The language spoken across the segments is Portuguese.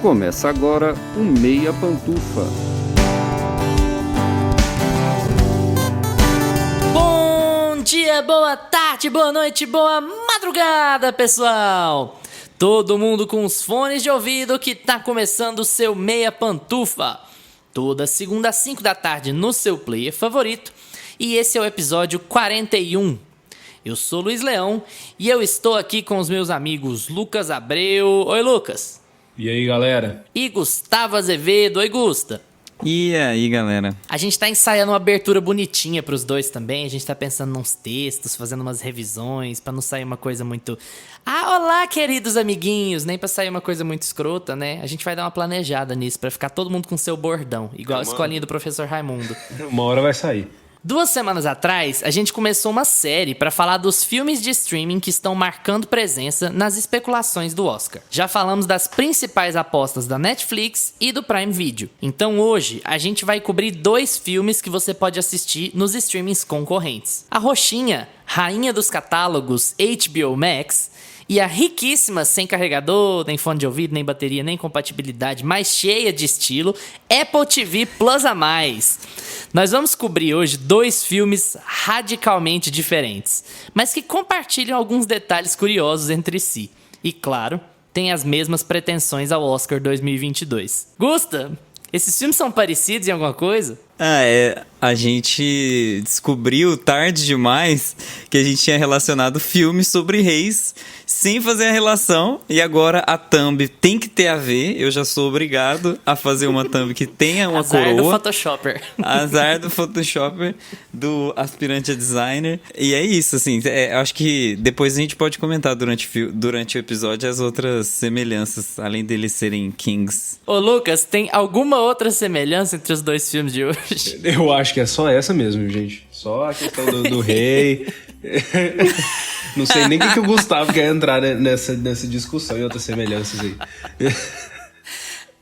Começa agora o Meia Pantufa. Bom dia, boa tarde, boa noite, boa madrugada, pessoal! Todo mundo com os fones de ouvido que tá começando o seu Meia Pantufa. Toda segunda às 5 da tarde no seu player favorito. E esse é o episódio 41. Eu sou Luiz Leão e eu estou aqui com os meus amigos Lucas Abreu. Oi, Lucas. E aí, galera? E Gustavo Azevedo. Oi, Gusta. E aí, galera? A gente tá ensaiando uma abertura bonitinha pros dois também. A gente tá pensando nos textos, fazendo umas revisões, pra não sair uma coisa muito... olá, queridos amiguinhos! Nem pra sair uma coisa muito escrota, né? A gente vai dar uma planejada nisso, pra ficar todo mundo com seu bordão. Igual a escolinha do professor Raimundo. Uma hora vai sair. 2 semanas atrás, a gente começou uma série para falar dos filmes de streaming que estão marcando presença nas especulações do Oscar. Já falamos das principais apostas da Netflix e do Prime Video. Então hoje, a gente vai cobrir 2 filmes que você pode assistir nos streamings concorrentes. A roxinha, rainha dos catálogos HBO Max, e a riquíssima, sem carregador, nem fone de ouvido, nem bateria, nem compatibilidade, mas cheia de estilo, Apple TV Plus a mais. Nós vamos cobrir hoje 2 filmes radicalmente diferentes, mas que compartilham alguns detalhes curiosos entre si. E, claro, têm as mesmas pretensões ao Oscar 2022. Gusta, esses filmes são parecidos em alguma coisa? A gente descobriu tarde demais que a gente tinha relacionado filmes sobre reis sem fazer a relação, e agora a thumb tem que ter a ver. Eu já sou obrigado a fazer uma thumb que tenha uma Azar coroa. do Photoshopper. Azar do Photoshopper, do aspirante a designer. E é isso, assim, acho que depois a gente pode comentar durante o episódio as outras semelhanças, além deles serem kings. Ô Lucas, tem alguma outra semelhança entre os 2 filmes de hoje? Eu acho que é só essa mesmo, gente. Só a questão do rei. Não sei nem o que o Gustavo quer entrar nessa discussão e outras semelhanças aí.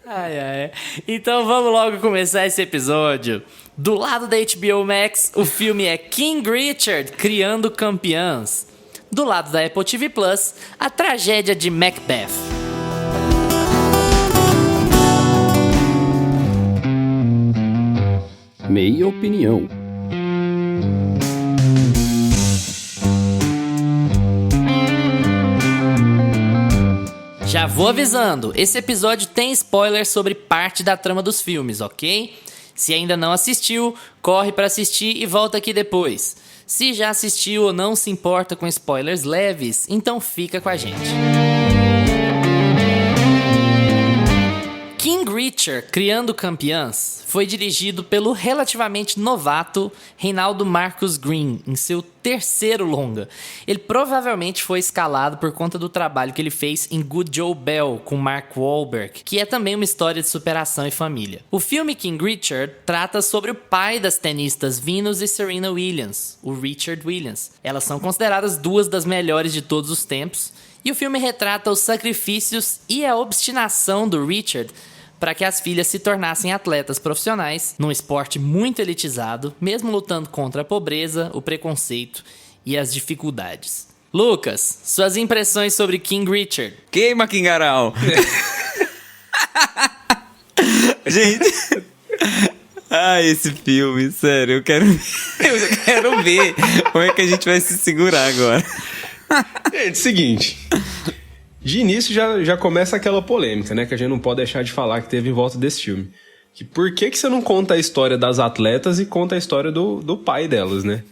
Ai. Então vamos logo começar esse episódio. Do lado da HBO Max, o filme é King Richard, Criando Campeãs. Do lado da Apple TV Plus, a tragédia de Macbeth. Meia opinião. Já vou avisando, esse episódio tem spoiler sobre parte da trama dos filmes, ok? Se ainda não assistiu, corre pra assistir e volta aqui depois. Se já assistiu ou não se importa com spoilers leves, então fica com a gente. King Richard, Criando Campeãs, foi dirigido pelo relativamente novato Reinaldo Marcus Green, em seu 3º longa. Ele provavelmente foi escalado por conta do trabalho que ele fez em Good Joe Bell, com Mark Wahlberg, que é também uma história de superação e família. O filme King Richard trata sobre o pai das tenistas Venus e Serena Williams, o Richard Williams. Elas são consideradas 2 das melhores de todos os tempos, e o filme retrata os sacrifícios e a obstinação do Richard para que as filhas se tornassem atletas profissionais num esporte muito elitizado, mesmo lutando contra a pobreza, o preconceito e as dificuldades. Lucas, suas impressões sobre King Richard? Queima, Kingaral! Gente... esse filme, sério, eu quero ver como é que a gente vai se segurar agora. Gente, seguinte... De início já começa aquela polêmica, né? Que a gente não pode deixar de falar que teve em volta desse filme. Que por que você não conta a história das atletas e conta a história do pai delas, né?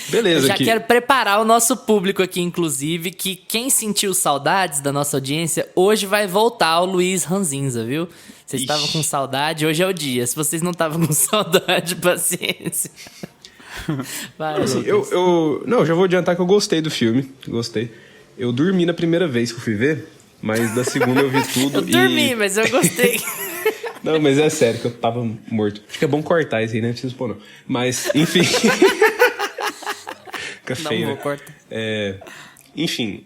Beleza. Eu já quero preparar o nosso público aqui, inclusive, que quem sentiu saudades da nossa audiência, hoje vai voltar ao Luiz Ranzinza, viu? Vocês estavam com saudade, hoje é o dia. Se vocês não estavam com saudade, paciência. Vai, assim, eu já vou adiantar que eu gostei do filme. Gostei. Eu dormi na primeira vez que eu fui ver, mas da segunda eu vi tudo. Eu dormi, mas eu gostei. Não, mas é sério, que eu tava morto. Acho que é bom cortar isso aí, né? Não preciso pôr, não. Mas, enfim. Fica feio, não vou né? cortar. Enfim,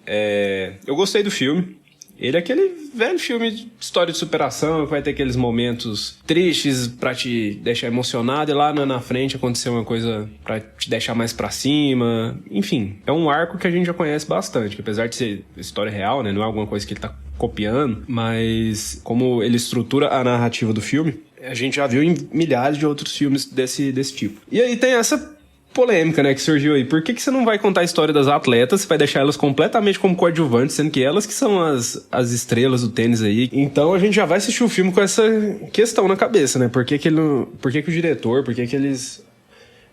eu gostei do filme. Ele é aquele velho filme de história de superação, que vai ter aqueles momentos tristes pra te deixar emocionado, e lá na frente acontecer uma coisa pra te deixar mais pra cima. Enfim, é um arco que a gente já conhece bastante, que apesar de ser história real, né, não é alguma coisa que ele tá copiando, mas como ele estrutura a narrativa do filme, a gente já viu em milhares de outros filmes desse tipo. E aí tem essa polêmica, né, que surgiu aí. Por que você não vai contar a história das atletas? Você vai deixar elas completamente como coadjuvantes, sendo que elas que são as estrelas do tênis aí. Então a gente já vai assistir o filme com essa questão na cabeça, né? Por que o diretor, por que eles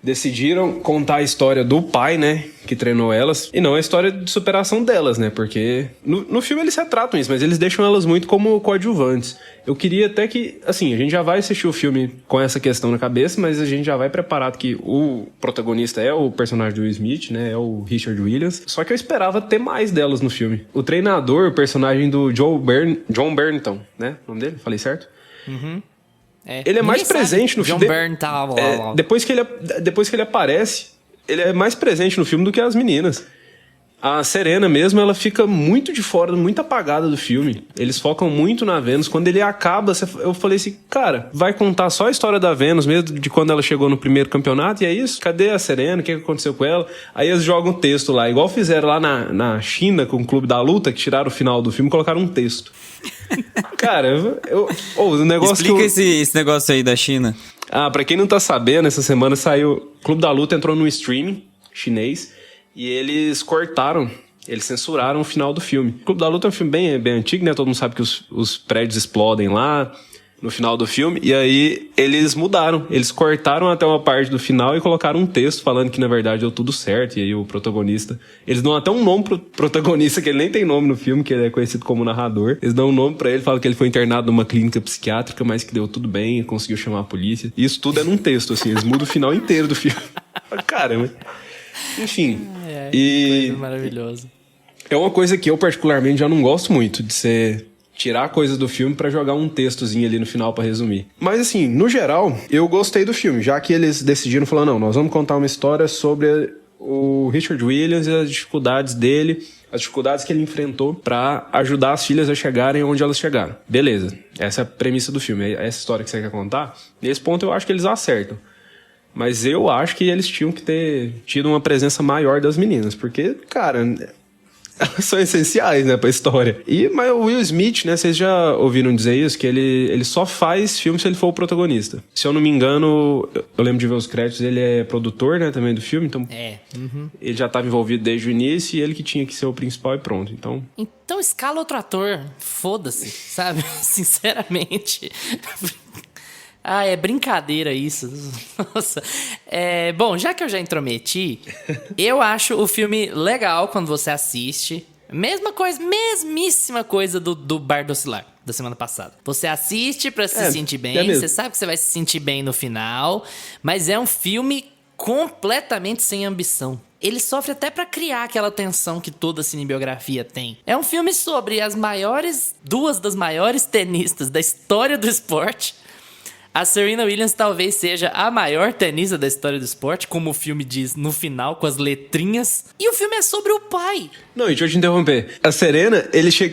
decidiram contar a história do pai, né, que treinou elas, e não a história de superação delas, né, porque no filme eles retratam isso, mas eles deixam elas muito como coadjuvantes. Eu queria até que, assim, a gente já vai assistir o filme com essa questão na cabeça, mas a gente já vai preparado que o protagonista é o personagem do Will Smith, né, é o Richard Williams, só que eu esperava ter mais delas no filme. O treinador, o personagem do John Bernthal, né, o nome dele? Falei certo? Uhum. Ele é mais presente no filme. John Bernthal. Depois que ele aparece, ele é mais presente no filme do que as meninas. A Serena mesmo, ela fica muito de fora, muito apagada do filme. Eles focam muito na Venus. Quando ele acaba, eu falei assim, cara, vai contar só a história da Venus mesmo, de quando ela chegou no primeiro campeonato, e é isso? Cadê a Serena? O que aconteceu com ela? Aí eles jogam um texto lá, igual fizeram lá na China com o Clube da Luta, que tiraram o final do filme e colocaram um texto. Cara, o negócio Explica esse negócio aí da China. Pra quem não tá sabendo, essa semana saiu... O Clube da Luta entrou no streaming chinês e eles censuraram o final do filme. O Clube da Luta é um filme bem antigo, né? Todo mundo sabe que os prédios explodem lá no final do filme. E aí eles mudaram. Eles cortaram até uma parte do final e colocaram um texto falando que na verdade deu tudo certo. E aí o protagonista... Eles dão até um nome pro protagonista, que ele nem tem nome no filme, que ele é conhecido como narrador. Eles dão um nome pra ele, falam que ele foi internado numa clínica psiquiátrica, mas que deu tudo bem, conseguiu chamar a polícia. E isso tudo é num texto, assim. Eles mudam o final inteiro do filme. Caramba. Enfim. Coisa maravilhosa. É uma coisa que eu particularmente já não gosto muito, de ser... tirar coisas do filme pra jogar um textozinho ali no final pra resumir. Mas assim, no geral, eu gostei do filme, já que eles decidiram falar, não, nós vamos contar uma história sobre o Richard Williams e as dificuldades dele, as dificuldades que ele enfrentou pra ajudar as filhas a chegarem onde elas chegaram. Beleza, essa é a premissa do filme, é essa história que você quer contar. Nesse ponto eu acho que eles acertam. Mas eu acho que eles tinham que ter tido uma presença maior das meninas, porque, cara... elas são essenciais, né, pra história. Mas o Will Smith, né, vocês já ouviram dizer isso? Que ele só faz filme se ele for o protagonista. Se eu não me engano, eu lembro de ver os créditos, ele é produtor, né, também do filme, então... Ele já estava envolvido desde o início e ele que tinha que ser o principal e pronto, então... Então escala outro ator, foda-se, sabe? Sinceramente... é brincadeira isso. Nossa. Bom, já que eu já intrometi, eu acho o filme legal quando você assiste. Mesmíssima coisa do Bar do Oscilar, da semana passada. Você assiste pra se sentir bem, você sabe que você vai se sentir bem no final, mas é um filme completamente sem ambição. Ele sofre até pra criar aquela tensão que toda cinebiografia tem. É um filme sobre duas das maiores tenistas da história do esporte. A Serena Williams talvez seja a maior tenista da história do esporte, como o filme diz no final, com as letrinhas. E o filme é sobre o pai. Não, e deixa eu te interromper. A Serena,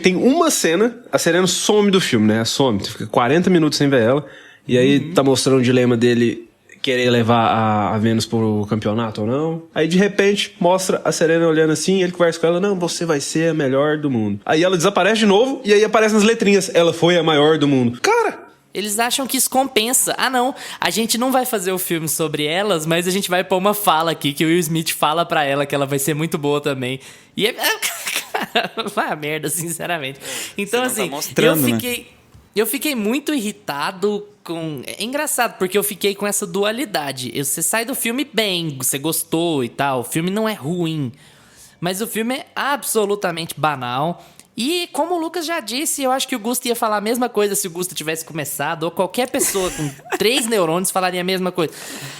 tem uma cena, a Serena some do filme, né? Some, fica 40 minutos sem ver ela. E aí tá mostrando o dilema dele querer levar a Venus pro campeonato ou não. Aí de repente mostra a Serena olhando assim, ele conversa com ela, não, você vai ser a melhor do mundo. Aí ela desaparece de novo e aí aparece nas letrinhas, ela foi a maior do mundo. Cara... Eles acham que isso compensa. Não, a gente não vai fazer o filme sobre elas, mas a gente vai pôr uma fala aqui que o Will Smith fala pra ela que ela vai ser muito boa também. E cara, vai a merda, sinceramente. Então, você assim, tá mostrando, eu fiquei muito irritado com... É engraçado, porque eu fiquei com essa dualidade. Você sai do filme bem, você gostou e tal. O filme não é ruim, mas o filme é absolutamente banal. E como o Lucas já disse, eu acho que o Gusto ia falar a mesma coisa se o Gusto tivesse começado, ou qualquer pessoa com 3 neurônios falaria a mesma coisa.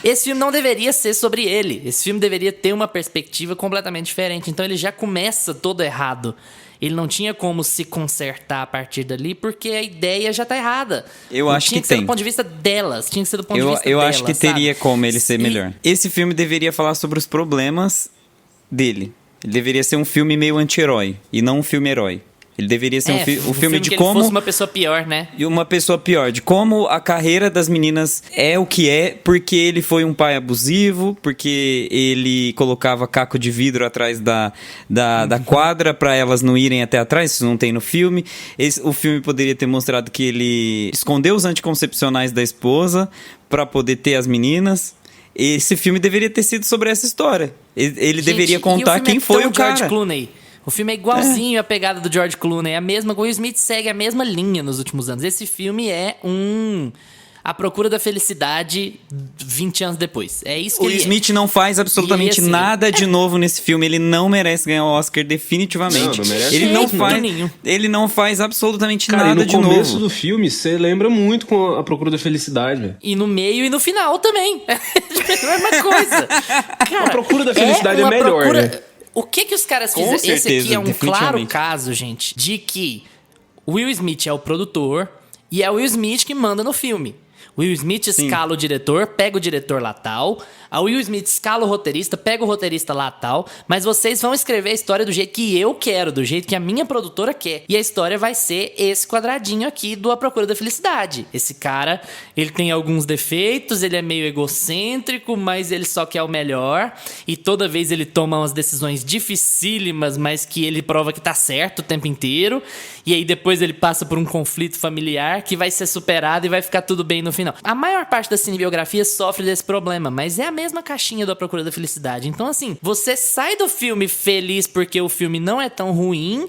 Esse filme não deveria ser sobre ele. Esse filme deveria ter uma perspectiva completamente diferente. Então ele já começa todo errado. Ele não tinha como se consertar a partir dali, porque a ideia já tá errada. Eu acho que tem. Tinha que ser do ponto de vista delas. Tinha que ser do ponto de vista delas, eu acho que teria como ele ser melhor. Esse filme deveria falar sobre os problemas dele. Ele deveria ser um filme meio anti-herói, e não um filme herói. Ele deveria ser um filme de que como... ele fosse uma pessoa pior, né? E uma pessoa pior, de como a carreira das meninas é o que é, porque ele foi um pai abusivo, porque ele colocava caco de vidro atrás da quadra pra elas não irem até atrás, isso não tem no filme. O filme poderia ter mostrado que ele escondeu os anticoncepcionais da esposa pra poder ter as meninas. Esse filme deveria ter sido sobre essa história. Ele deveria contar quem foi o cara. George Clooney. O filme é igualzinho a pegada do George Clooney. É a mesma. O Will Smith segue a mesma linha nos últimos anos. Esse filme é A Procura da Felicidade 20 anos depois. É isso que o ele Smith não faz absolutamente nada de novo nesse filme. Ele não merece ganhar o Oscar definitivamente. Não merece ele não faz absolutamente Cara, nada de novo. No começo do filme, você lembra muito com A Procura da Felicidade, velho. E no meio e no final também. É a mesma coisa. Cara, A Procura da Felicidade é melhor, né? O que os caras Com fizeram? certeza, Esse aqui é um claro definitivamente. caso, gente, de que o Will Smith é o produtor e é o Will Smith que manda no filme. O Will Smith escala o diretor, pega o diretor lá tal. A Will Smith escala o roteirista, pega o roteirista lá tal. Mas vocês vão escrever a história do jeito que eu quero, do jeito que a minha produtora quer. E a história vai ser esse quadradinho aqui do A Procura da Felicidade. Esse cara, ele tem alguns defeitos, ele é meio egocêntrico, mas ele só quer o melhor. E toda vez ele toma umas decisões dificílimas, mas que ele prova que tá certo o tempo inteiro. E aí depois ele passa por um conflito familiar que vai ser superado e vai ficar tudo bem no final. A maior parte da cinebiografia sofre desse problema, mas é a mesma caixinha do A Procura da Felicidade. Então, assim, você sai do filme feliz porque o filme não é tão ruim,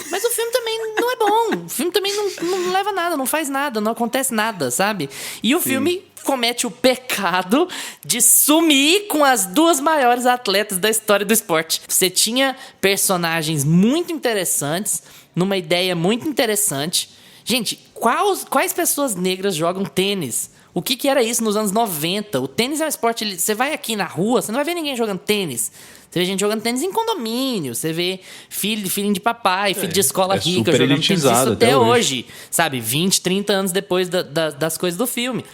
mas o filme também não é bom. O filme também não leva nada, não faz nada, não acontece nada, sabe? E o filme comete o pecado de sumir com as duas maiores atletas da história do esporte. Você tinha personagens muito interessantes, numa ideia muito interessante. Gente, quais pessoas negras jogam tênis? O que era isso nos anos 90? O tênis é um esporte... Você vai aqui na rua, você não vai ver ninguém jogando tênis. Você vê gente jogando tênis em condomínio. Você vê filhinho de papai, filho de escola rica jogando tênis. Isso até hoje. Sabe? 20, 30 anos depois das coisas do filme.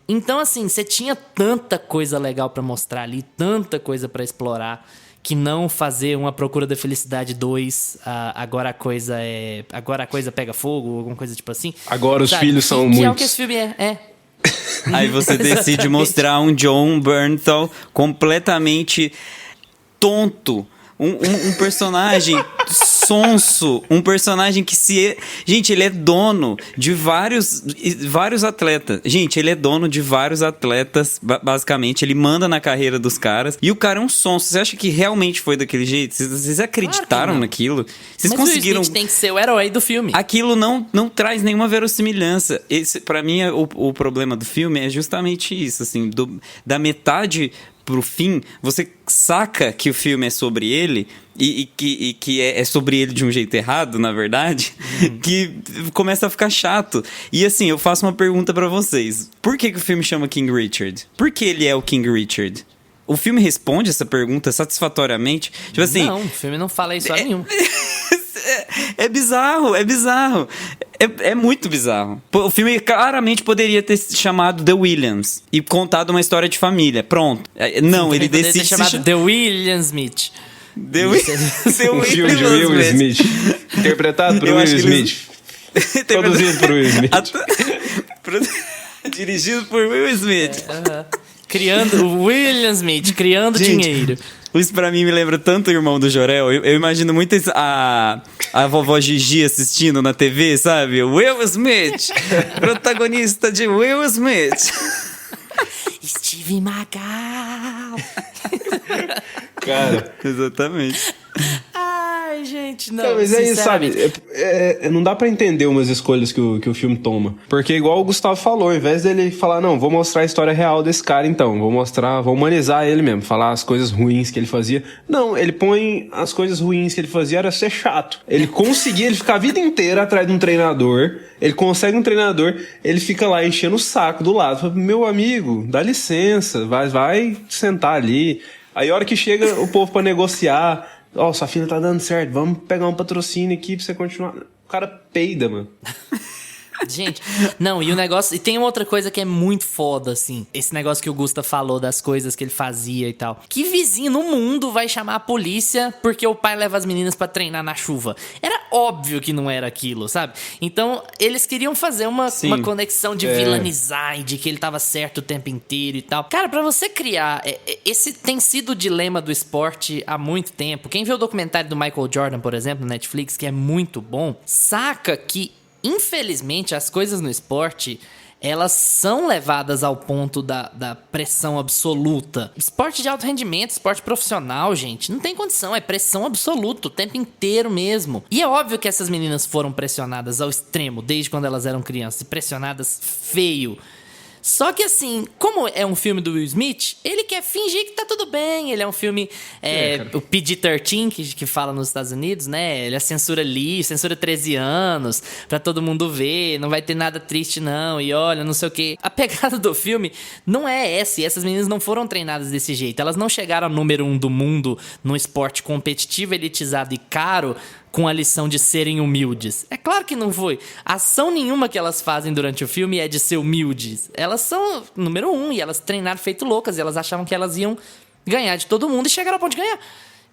Então, assim, você tinha tanta coisa legal pra mostrar ali, tanta coisa pra explorar, que não fazer uma Procura da Felicidade 2, agora a coisa pega fogo, alguma coisa tipo assim. Agora os filhos são muitos. Que é o que esse filme é. Aí você decide mostrar um John Bernthal completamente tonto. Um personagem sonso, um personagem que Gente, ele é dono de vários atletas. Gente, ele é dono de vários atletas, basicamente. Ele manda na carreira dos caras. E o cara é um sonso. Você acha que realmente foi daquele jeito? Vocês acreditaram naquilo? Vocês conseguiram... Mas o Smith tem que ser o herói do filme. Aquilo não traz nenhuma verossimilhança. Pra mim, o problema do filme é justamente isso, assim. Da metade pro fim, você saca que o filme é sobre ele e que é sobre ele de um jeito errado, na verdade, que começa a ficar chato. E assim, eu faço uma pergunta pra vocês. Por que o filme chama King Richard? Por que ele é o King Richard? O filme responde essa pergunta satisfatoriamente? Tipo assim... Não, o filme não fala isso nenhum. É bizarro. É muito bizarro. O filme claramente poderia ter se chamado The Williams e contado uma história de família. Pronto. Não, ele decide ter chamado The William Smith. Um filme de Will Smith. Interpretado por Will Smith. Produzido por Will Smith. Dirigido por Will Smith. Criando o William Smith, criando dinheiro. Isso pra mim me lembra tanto o Irmão do Jorel. Eu imagino muito a vovó Gigi assistindo na TV, sabe? Will Smith, protagonista de Will Smith. Steve Magal. Cara. Exatamente. Ai, gente, não. Mas é isso, sabe? Não dá pra entender umas escolhas que o filme toma. Porque igual o Gustavo falou, ao invés dele falar, não, vou mostrar a história real desse cara então, vou humanizar ele mesmo, falar as coisas ruins que ele fazia. Não, ele põe as coisas ruins que ele fazia era ser chato. Ele fica a vida inteira atrás de um treinador, ele consegue um treinador, ele fica lá enchendo o saco do lado. Fala, meu amigo, dá licença, vai sentar ali. Aí a hora que chega o povo pra negociar, sua filha tá dando certo, vamos pegar um patrocínio aqui pra você continuar. O cara peida, mano. Gente, não, e o negócio... E tem outra coisa que é muito foda, assim. Esse negócio que o Gusta falou das coisas que ele fazia e tal. Que vizinho no mundo vai chamar a polícia porque o pai leva as meninas pra treinar na chuva? Era óbvio que não era aquilo, sabe? Então, eles queriam fazer uma conexão de vilanizar e de que ele tava certo o tempo inteiro e tal. Cara, pra você criar... Esse tem sido o dilema do esporte há muito tempo. Quem vê o documentário do Michael Jordan, por exemplo, no Netflix, que é muito bom, saca que infelizmente, as coisas no esporte, elas são levadas ao ponto da pressão absoluta. Esporte de alto rendimento, esporte profissional, gente, não tem condição, é pressão absoluta o tempo inteiro mesmo. E é óbvio que essas meninas foram pressionadas ao extremo, desde quando elas eram crianças, e pressionadas feio. Só que assim, como é um filme do Will Smith, ele quer fingir que tá tudo bem. Ele é um filme, o PG-13, que fala nos Estados Unidos, né? Ele é censura 13 anos, pra todo mundo ver, não vai ter nada triste não, e olha, não sei o quê. A pegada do filme não é essa, e essas meninas não foram treinadas desse jeito. Elas não chegaram ao número 1 do mundo num esporte competitivo, elitizado e caro, com a lição de serem humildes. É claro que não foi. Ação nenhuma que elas fazem durante o filme é de ser humildes. Elas são número 1 e elas treinaram feito loucas e elas achavam que elas iam ganhar de todo mundo e chegaram ao ponto de ganhar.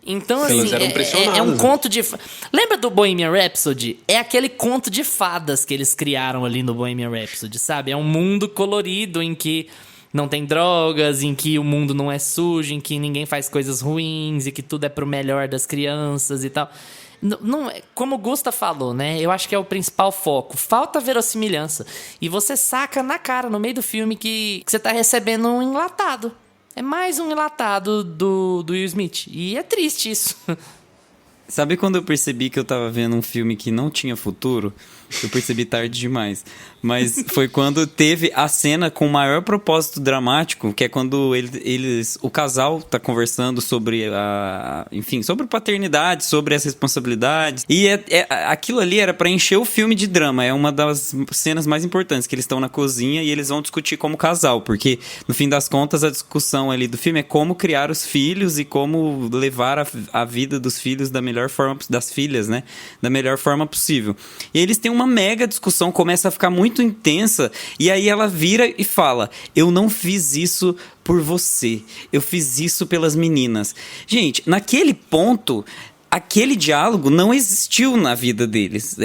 Então, assim, elas eram pressionadas, é um conto de... Lembra do Bohemian Rhapsody? É aquele conto de fadas que eles criaram ali no Bohemian Rhapsody, sabe? É um mundo colorido em que não tem drogas, em que o mundo não é sujo, em que ninguém faz coisas ruins e que tudo é pro melhor das crianças e tal. Não, como o Gusta falou, né? Eu acho que é o principal foco. Falta verossimilhança. E você saca na cara, no meio do filme, que você tá recebendo um enlatado. É mais um enlatado do Will Smith. E é triste isso. Sabe quando eu percebi que eu tava vendo um filme que não tinha futuro? Eu percebi tarde demais. Mas foi quando teve a cena com o maior propósito dramático, que é quando o casal tá conversando sobre sobre paternidade, sobre as responsabilidades. E aquilo ali era pra encher o filme de drama. É uma das cenas mais importantes, que eles estão na cozinha e eles vão discutir como casal, porque no fim das contas a discussão ali do filme é como criar os filhos e como levar a vida dos filhos da melhor forma, das filhas, né? Da melhor forma possível. E eles têm uma mega discussão, começa a ficar muito intensa, e aí ela vira e fala: eu não fiz isso por você, eu fiz isso pelas meninas. Gente, naquele ponto, aquele diálogo não existiu na vida deles.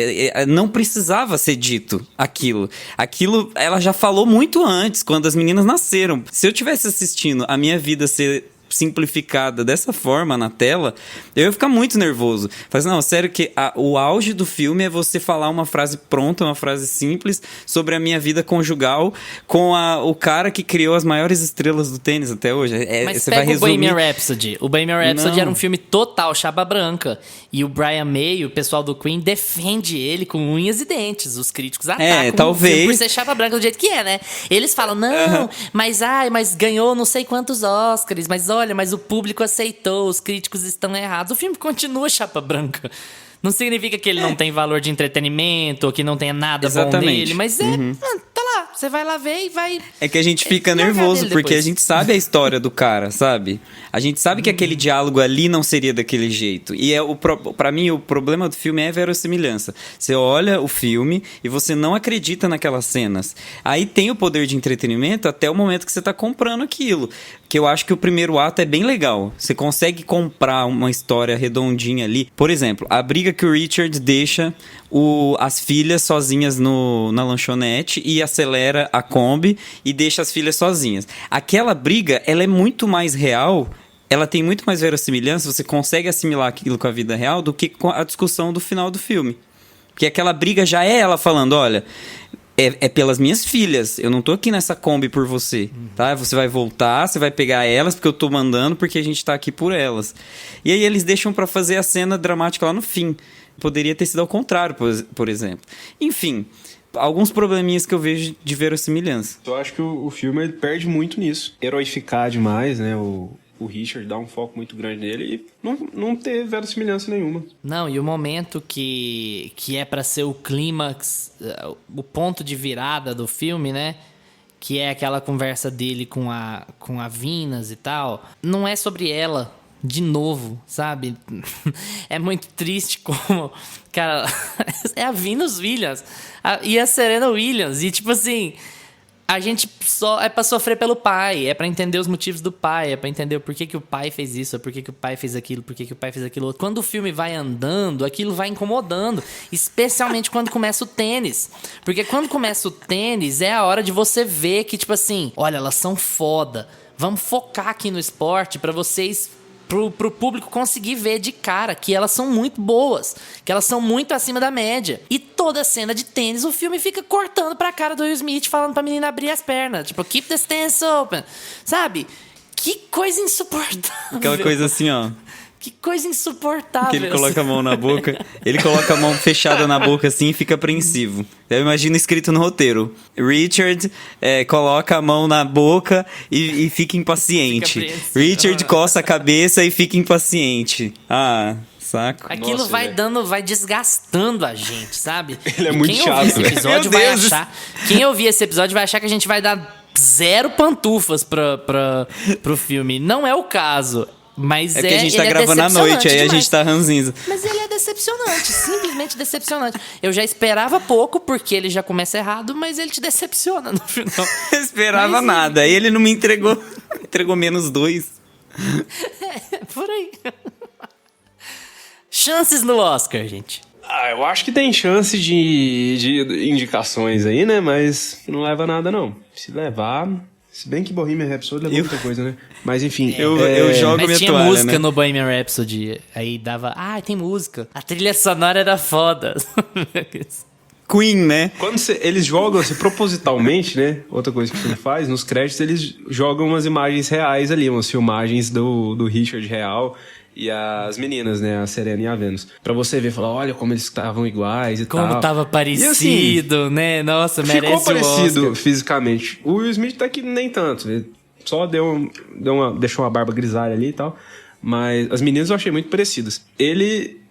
Não precisava ser dito aquilo. Aquilo ela já falou muito antes, quando as meninas nasceram. Se eu tivesse assistindo a minha vida ser simplificada dessa forma na tela, eu ia ficar muito nervoso. Mas não, sério que o auge do filme é você falar uma frase pronta, uma frase simples sobre a minha vida conjugal com o cara que criou as maiores estrelas do tênis até hoje. Mas você pega vai resumir... o Bohemian Rhapsody. O Bohemian Rhapsody Não. era um filme total chapa branca. E o Brian May, o pessoal do Queen, defende ele com unhas e dentes. Os críticos atacam talvez. o filme por ser chapa branca do jeito que é, né? Eles falam, não, mas ganhou não sei quantos Oscars, mas o público aceitou, os críticos estão errados. O filme continua chapa branca. Não significa que ele não tem valor de entretenimento, ou que não tenha nada bom nele, mas tá lá, você vai lá ver e vai... É que a gente fica nervoso, porque a gente sabe a história do cara, sabe? A gente sabe que aquele diálogo ali não seria daquele jeito. E pra mim, o problema do filme é a verossimilhança. Você olha o filme e você não acredita naquelas cenas. Aí tem o poder de entretenimento até o momento que você tá comprando aquilo. Que eu acho que o primeiro ato é bem legal. Você consegue comprar uma história redondinha ali. Por exemplo, a briga que o Richard deixa as filhas sozinhas na lanchonete e acelera a Kombi e deixa as filhas sozinhas. Aquela briga, ela é muito mais real, ela tem muito mais verossimilhança, você consegue assimilar aquilo com a vida real do que com a discussão do final do filme. Porque aquela briga já é ela falando, olha... É pelas minhas filhas. Eu não tô aqui nessa Kombi por você, tá? Você vai voltar, você vai pegar elas porque eu tô mandando, porque a gente tá aqui por elas. E aí eles deixam pra fazer a cena dramática lá no fim. Poderia ter sido ao contrário, por exemplo. Enfim, alguns probleminhas que eu vejo de verossimilhança. Eu acho que o filme ele perde muito nisso. Heroificar demais, né? O Richard dá um foco muito grande nele e não ter verossimilhança nenhuma. Não, e o momento que é pra ser o clímax, o ponto de virada do filme, né? Que é aquela conversa dele com a Venus e tal. Não é sobre ela. de novo, sabe? É muito triste como... Cara, é a Venus Williams e a Serena Williams. E, tipo assim, a gente só é pra sofrer pelo pai. É pra entender os motivos do pai. É pra entender o porquê que o pai fez isso, por que o pai fez aquilo, por que o pai fez aquilo outro. Quando o filme vai andando, aquilo vai incomodando. Especialmente quando começa o tênis. Porque quando começa o tênis, é a hora de você ver que, tipo assim... Olha, elas são foda. Vamos focar aqui no esporte pra vocês... Pro público conseguir ver de cara que elas são muito boas, que elas são muito acima da média. E toda cena de tênis, o filme fica cortando pra cara do Will Smith, falando pra menina abrir as pernas. Tipo, keep the stance open. Sabe? Que coisa insuportável. Aquela coisa assim, ó. Que coisa insuportável. Que ele coloca a mão na boca. Ele coloca a mão fechada na boca assim e fica apreensivo. Eu imagino escrito no roteiro. Richard coloca a mão na boca e fica impaciente. Richard coça a cabeça e fica impaciente. Ah, saco. Aquilo Nossa, vai desgastando a gente, sabe? Ele é E muito quem chato, ouvir esse velho. episódio Meu vai Deus. achar... Quem ouvir esse episódio vai achar que a gente vai dar 0 pantufas pro filme. Não é o caso. Mas É porque a gente tá ele gravando à noite, aí decepcionante a gente tá ranzinza. Mas ele é decepcionante, simplesmente decepcionante. Eu já esperava pouco, porque ele já começa errado, mas ele te decepciona no final. Eu esperava Mas, nada. Aí ele não me entregou. Entregou -2. Por aí. Chances no Oscar, gente. Eu acho que tem chance de indicações aí, né? Mas não leva nada, não. Se levar... Se bem que Bohemian Rhapsody levou muita coisa, né? Mas enfim... Eu jogo Mas minha tinha toalha, música né? no Bohemian Rhapsody. Aí dava... Ah, tem música. A trilha sonora era foda. Queen, né? Quando eles jogam assim, propositalmente, né? Outra coisa que o filme faz, nos créditos eles jogam umas imagens reais ali, umas filmagens do Richard real e as meninas, né? A Serena e a Venus. Pra você ver, falar, olha como eles estavam iguais e tal. Como tava parecido, E, assim, né? Nossa, merece ficou o parecido Oscar. fisicamente. O Will Smith tá que nem tanto. Ele só deixou uma barba grisalha ali e tal. Mas as meninas eu achei muito parecidas.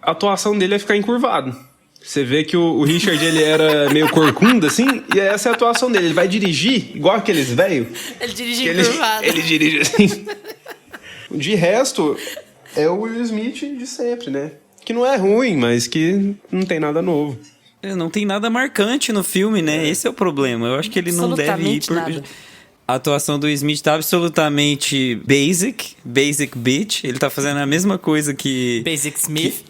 A atuação dele é ficar encurvado. Você vê que o Richard, ele era meio corcunda, assim, e essa é a atuação dele. Ele vai dirigir, igual aqueles velhos. Ele dirige encurvado. Ele dirige assim. De resto, é o Will Smith de sempre, né? Que não é ruim, mas que não tem nada novo. Não tem nada marcante no filme, né? Esse é o problema. Eu acho que ele não deve ir por... Nada. A atuação do Smith tá absolutamente basic bitch. Ele tá fazendo a mesma coisa que... Basic Smith.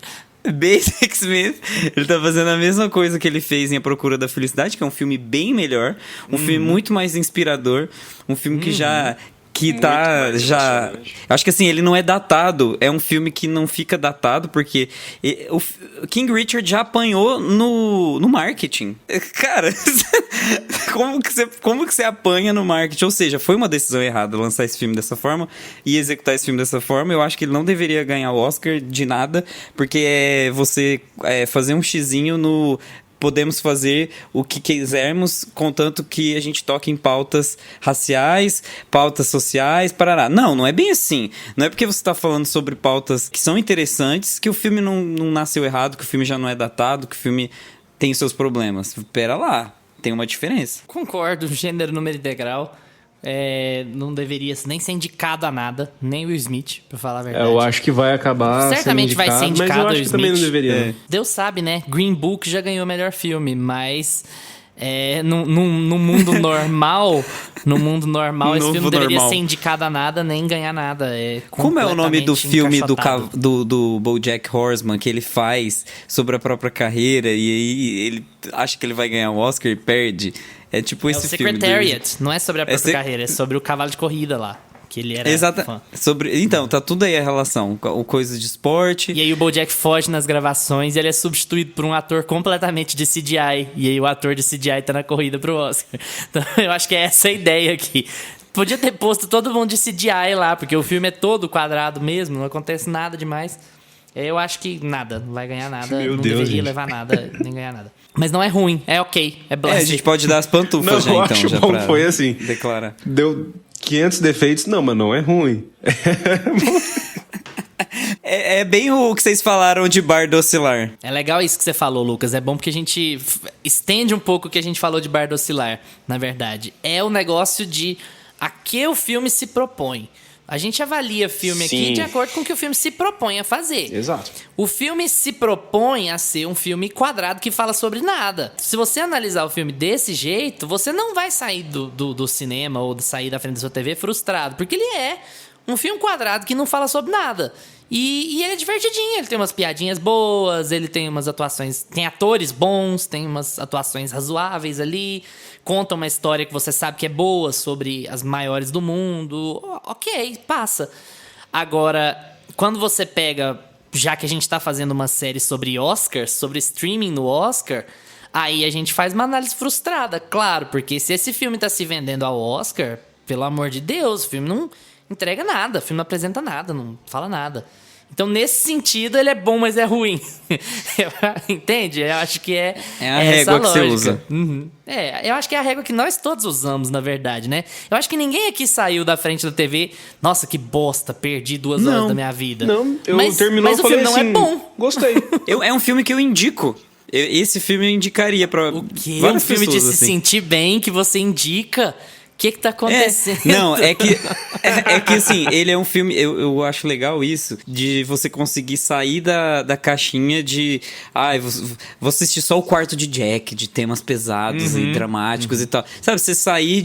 Basic Smith. Ele tá fazendo a mesma coisa que ele fez em A Procura da Felicidade, que é um filme bem melhor. Um filme muito mais inspirador. Um filme que já... Que Muito tá mais já... emocionante. Acho que assim, ele não é datado. É um filme que não fica datado, porque o King Richard já apanhou no marketing. Cara, como que você apanha no marketing? Ou seja, foi uma decisão errada lançar esse filme dessa forma e executar esse filme dessa forma. Eu acho que ele não deveria ganhar o Oscar de nada, porque é você fazer um xizinho no... Podemos fazer o que quisermos, contanto que a gente toque em pautas raciais, pautas sociais, parará. Não é bem assim. Não é porque você está falando sobre pautas que são interessantes que o filme não nasceu errado, que o filme já não é datado, que o filme tem seus problemas. Pera lá, tem uma diferença. Concordo, gênero, número e degrau. Não deveria nem ser indicado a nada, nem o Will Smith, pra falar a verdade. Eu acho que vai acabar Certamente vai ser indicado mas eu o acho Will que também não Smith. deveria. não. Deus sabe, né? Green Book já ganhou o melhor filme, mas no mundo normal, esse Novo filme não deveria normal. ser indicado a nada, nem ganhar nada. Como é o nome do completamente filme encaixotado. do BoJack Horseman que ele faz sobre a própria carreira e aí ele acha que ele vai ganhar o Oscar e perde? É tipo É o esse filme. Secretariat, não é sobre a própria se- carreira, é sobre o cavalo de corrida lá, que ele era Exata. fã. Então, tá tudo aí a relação. O coisa de esporte. E aí o BoJack foge nas gravações e ele é substituído por um ator completamente de CGI. E aí o ator de CGI tá na corrida pro Oscar. Então eu acho que é essa a ideia aqui. Podia ter posto todo mundo de CGI lá, porque o filme é todo quadrado mesmo, não acontece nada demais. Eu acho que nada, não vai ganhar nada, Meu não Deus, deveria gente. levar nada, nem ganhar nada. Mas não é ruim, é ok, é A blessed. gente pode dar as pantufas Não, já, eu então. acho já bom, pra foi assim. Declarar. Deu 500 defeitos. Não, mas não é ruim. É bem o que vocês falaram de Bardo Oscilar. É legal isso que você falou, Lucas. É bom porque a gente estende um pouco o que a gente falou de Bardo Oscilar, na verdade. É o negócio de a que o filme se propõe. A gente avalia filme aqui Sim. de acordo com o que o filme se propõe a fazer. Exato. O filme se propõe a ser um filme quadrado que fala sobre nada. Se você analisar o filme desse jeito, você não vai sair do cinema ou sair da frente da sua TV frustrado, porque ele é um filme quadrado que não fala sobre nada. E ele é divertidinho, ele tem umas piadinhas boas, ele tem umas atuações... Tem atores bons, tem umas atuações razoáveis ali, conta uma história que você sabe que é boa sobre as maiores do mundo. Ok, passa. Agora, quando você pega... Já que a gente tá fazendo uma série sobre Oscars, sobre streaming no Oscar, aí a gente faz uma análise frustrada, claro, porque se esse filme tá se vendendo ao Oscar, pelo amor de Deus, o filme não entrega nada, o filme não apresenta nada, não fala nada. Então, nesse sentido, ele é bom, mas é ruim. Entende? Eu acho que é a essa régua que você lógica. usa. Uhum. Eu acho que é a régua que nós todos usamos, na verdade, né? Eu acho que ninguém aqui saiu da frente da TV, nossa, que bosta, perdi 2 horas da minha vida. Não, eu mas terminou o e falei filme não assim, é bom. gostei. É um filme que eu indico. Esse filme eu indicaria pra O quê? várias Um filme de pessoas, se assim. sentir bem que você indica? O que tá acontecendo? Não, é que assim, ele é um filme, eu acho legal isso, de você conseguir sair da caixinha de, vou assistir só o quarto de Jack, de temas pesados e dramáticos e tal. Sabe, você sair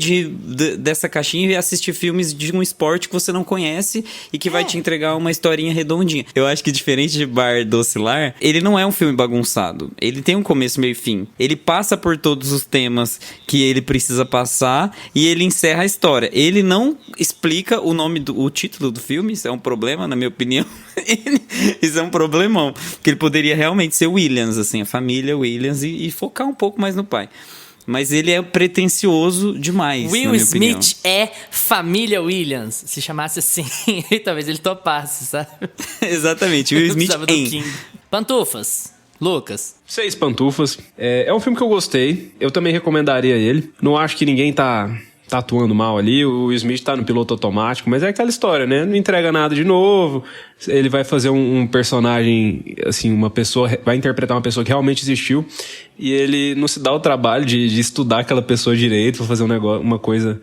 dessa caixinha e assistir filmes de um esporte que você não conhece e que vai te entregar uma historinha redondinha. Eu acho que diferente de Bar do Oscilar, ele não é um filme bagunçado. Ele tem um começo, meio e fim. Ele passa por todos os temas que ele precisa passar e ele encerra a história. Ele não explica o título do filme, isso é um problema, na minha opinião. Isso é um problemão. Porque ele poderia realmente ser Williams, assim, a família Williams, e focar um pouco mais no pai. Mas ele é pretencioso demais, Will na minha Smith é família Williams. Se chamasse assim, talvez ele topasse, sabe? Exatamente, Will Smith Precisava do em... King. Pantufas. Lucas. 6 pantufas. É um filme que eu gostei. Eu também recomendaria ele. Não acho que ninguém tá atuando mal ali. O Will Smith tá no piloto automático, mas é aquela história, né? Não entrega nada de novo. Ele vai fazer um personagem, assim, uma pessoa... Vai interpretar uma pessoa que realmente existiu. E ele não se dá o trabalho de estudar aquela pessoa direito pra fazer uma coisa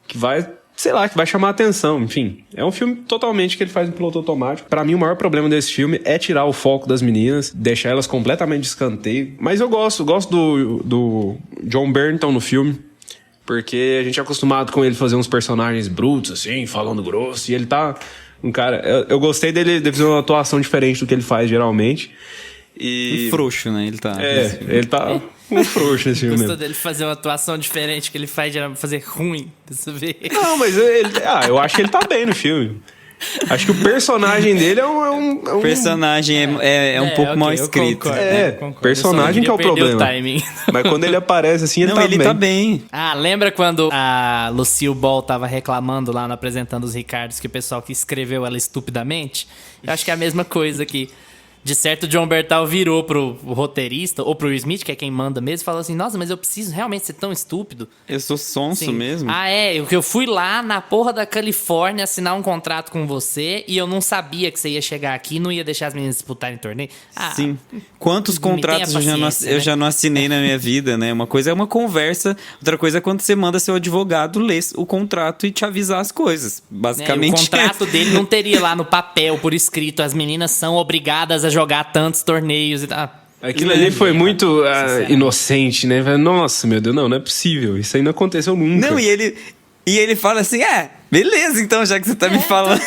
que vai... Sei lá, que vai chamar a atenção, enfim. É um filme totalmente que ele faz no piloto automático. Pra mim, o maior problema desse filme é tirar o foco das meninas, deixar elas completamente de escanteio. Mas eu gosto do John Bernthal no filme, porque a gente é acostumado com ele fazer uns personagens brutos, assim, falando grosso, e ele tá um cara... Eu gostei dele fazer uma atuação diferente do que ele faz, geralmente. E... Um frouxo, né? Ele tá um frouxo nesse filme Gostou mesmo. dele fazer uma atuação diferente que ele faz, fazer ruim dessa vez. Não, mas eu acho que ele tá bem no filme. Acho que o personagem dele é um... O personagem é um pouco ok, mal eu escrito. concordo, É, eu concordo. personagem Eu só não que é o queria perder problema. timing. Mas quando ele aparece assim, ele Não, tá ele bem. tá bem. Ah, lembra quando a Lucille Ball tava reclamando lá no Apresentando os Ricardos que o pessoal que escreveu ela estupidamente? Eu acho que é a mesma coisa aqui. De certo, o John Bernthal virou pro roteirista, ou pro Will Smith, que é quem manda mesmo, e falou assim, nossa, mas eu preciso realmente ser tão estúpido? Eu sou sonso Sim. mesmo. Eu fui lá na porra da Califórnia assinar um contrato com você e eu não sabia que você ia chegar aqui e não ia deixar as meninas disputarem torneio. Sim. Quantos me tenha contratos paciência, eu né? já não assinei na minha vida, né? Uma coisa é uma conversa, outra coisa é quando você manda seu advogado ler o contrato e te avisar as coisas. Basicamente. O contrato dele não teria lá no papel, por escrito, as meninas são obrigadas a jogar tantos torneios e tal. Aquilo ali foi muito inocente, né? Nossa, meu Deus, não é possível. Isso aí não aconteceu nunca. Não, e ele fala assim, beleza, então, já que você tá me falando.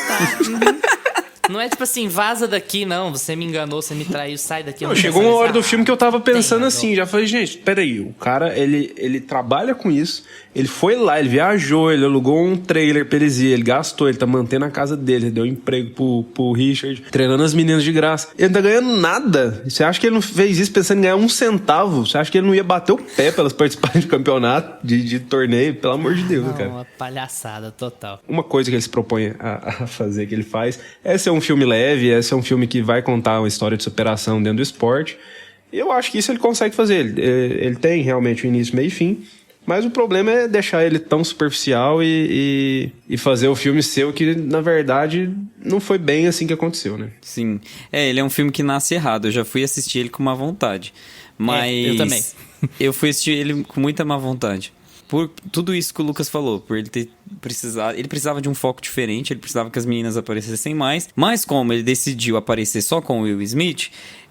Não é tipo assim, vaza daqui, não. Você me enganou, você me traiu, sai daqui. Não, chegou uma hora do filme que eu tava pensando assim, já falei, gente, peraí, o cara, ele trabalha com isso, ele foi lá, ele viajou, ele alugou um trailer pra eles irem, ele gastou, ele tá mantendo a casa dele, ele deu emprego pro Richard, treinando as meninas de graça. Ele não tá ganhando nada. Você acha que ele não fez isso pensando em ganhar 1 centavo? Você acha que ele não ia bater o pé pra elas participarem de campeonato, de torneio? Pelo amor de Deus, cara. Uma palhaçada total. Uma coisa que ele se propõe a fazer, que ele faz, é ser um filme leve, é ser um filme que vai contar uma história de superação dentro do esporte. E eu acho que isso ele consegue fazer. Ele tem realmente um início, meio e fim, mas o problema é deixar ele tão superficial e fazer o filme ser o que, na verdade, não foi bem assim que aconteceu, né? Sim. Ele é um filme que nasce errado. Eu já fui assistir ele com má vontade. Mas eu também. Eu fui assistir ele com muita má vontade. por tudo isso que o Lucas falou, por ele ter precisado, ele precisava de um foco diferente, ele precisava que as meninas aparecessem mais, mas como ele decidiu aparecer só com o Will Smith,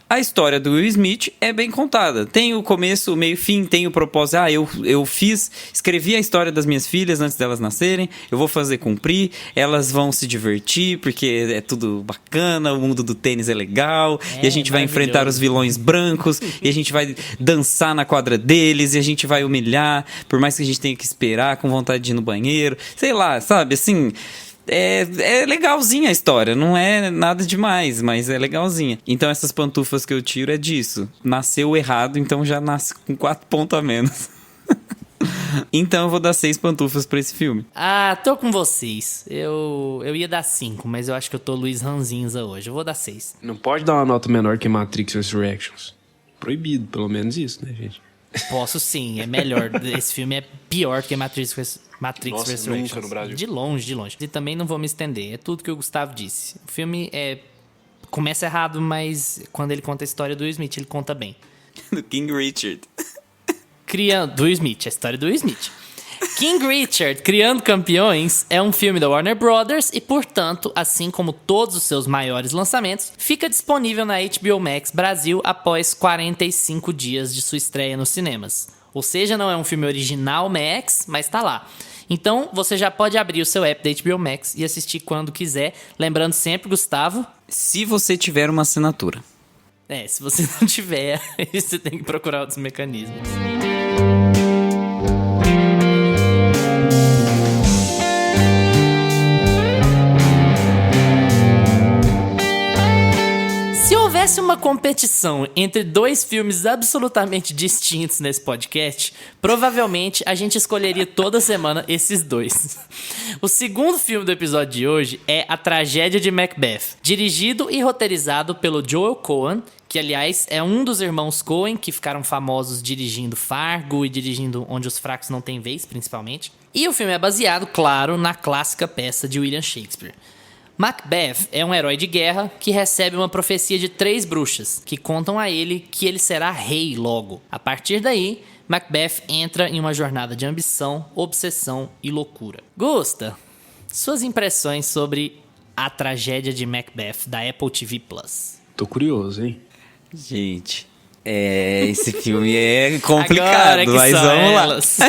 a história do Will Smith é bem contada. Tem o começo, o meio e fim, tem o propósito. Escrevi a história das minhas filhas antes delas nascerem, eu vou fazer cumprir, elas vão se divertir, porque é tudo bacana, o mundo do tênis é legal, e a gente vai enfrentar os vilões brancos, e a gente vai dançar na quadra deles, e a gente vai humilhar, por mais que a gente tenha que esperar, com vontade de ir no banheiro, sei lá, sabe, assim... É legalzinha a história, não é nada demais, mas é legalzinha. Então essas pantufas que eu tiro é disso. Nasceu errado, então já nasce com 4 pontos a menos. Então eu vou dar 6 pantufas pra esse filme. Ah, tô com vocês. Eu ia dar 5, mas eu acho que eu tô Luiz Ranzinza hoje. Eu vou dar 6. Não pode dar uma nota menor que Matrix Resurrections. Proibido, pelo menos isso, né, gente? Posso sim, é melhor. Esse filme é pior do que Matrix Nossa, Resurrections. nunca no Brasil. De longe, de longe. E também não vou me estender. É tudo que o Gustavo disse. O filme começa errado, mas quando ele conta a história do Will Smith, ele conta bem. Do King Richard. Do Will Smith, a história do Will Smith. King Richard, Criando Campeões, é um filme da Warner Brothers e, portanto, assim como todos os seus maiores lançamentos, fica disponível na HBO Max Brasil após 45 dias de sua estreia nos cinemas. Ou seja, não é um filme original Max, mas tá lá. Então, você já pode abrir o seu app da HBO Max e assistir quando quiser. Lembrando sempre, Gustavo... Se você tiver uma assinatura. Se você não tiver, você tem que procurar outros mecanismos. Se houvesse uma competição entre 2 filmes absolutamente distintos nesse podcast, provavelmente a gente escolheria toda semana esses 2. O segundo filme do episódio de hoje é A Tragédia de Macbeth, dirigido e roteirizado pelo Joel Coen, que, aliás, é um dos irmãos Coen que ficaram famosos dirigindo Fargo e dirigindo Onde os Fracos Não Têm Vez, principalmente. E o filme é baseado, claro, na clássica peça de William Shakespeare. Macbeth é um herói de guerra que recebe uma profecia de 3 bruxas, que contam a ele que ele será rei logo. A partir daí, Macbeth entra em uma jornada de ambição, obsessão e loucura. Gusta, suas impressões sobre A Tragédia de Macbeth, da Apple TV Plus? Tô curioso, hein? Gente, esse filme é complicado, Agora que mas são vamos lá. elas.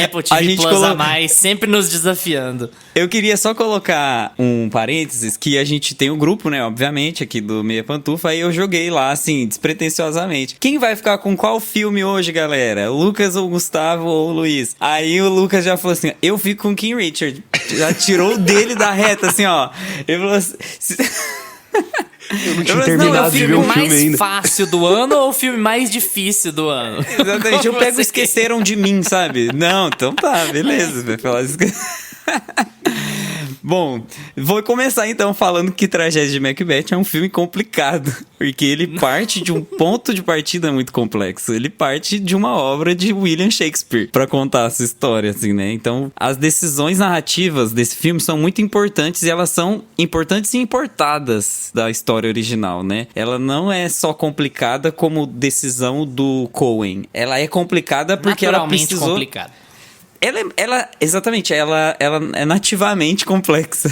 Apple TV Plus a mais, sempre nos desafiando. Eu queria só colocar um parênteses, que a gente tem um grupo, né, obviamente, aqui do Meia Pantufa, aí eu joguei lá, assim, despretensiosamente. Quem vai ficar com qual filme hoje, galera? O Lucas ou o Gustavo ou o Luiz? Aí o Lucas já falou assim, eu fico com King Richard. Já tirou o dele da reta, assim, ó. Ele falou assim... Eu não tinha É o terminado de ver filme o filme mais ainda. fácil do ano ou o filme mais difícil do ano? Exatamente, eu pego Você- Esqueceram de Mim, sabe? Não, então tá, beleza. Vai falar isso. Bom, vou começar então falando que Tragédia de Macbeth é um filme complicado, porque ele parte de um ponto de partida muito complexo. Ele parte de uma obra de William Shakespeare pra contar essa história, assim, né? Então, as decisões narrativas desse filme são muito importantes e elas são importantes e importadas da história original, né? Ela não é só complicada como decisão do Coen. Ela é complicada porque ela Naturalmente precisou... complicado. Exatamente, ela é nativamente complexa.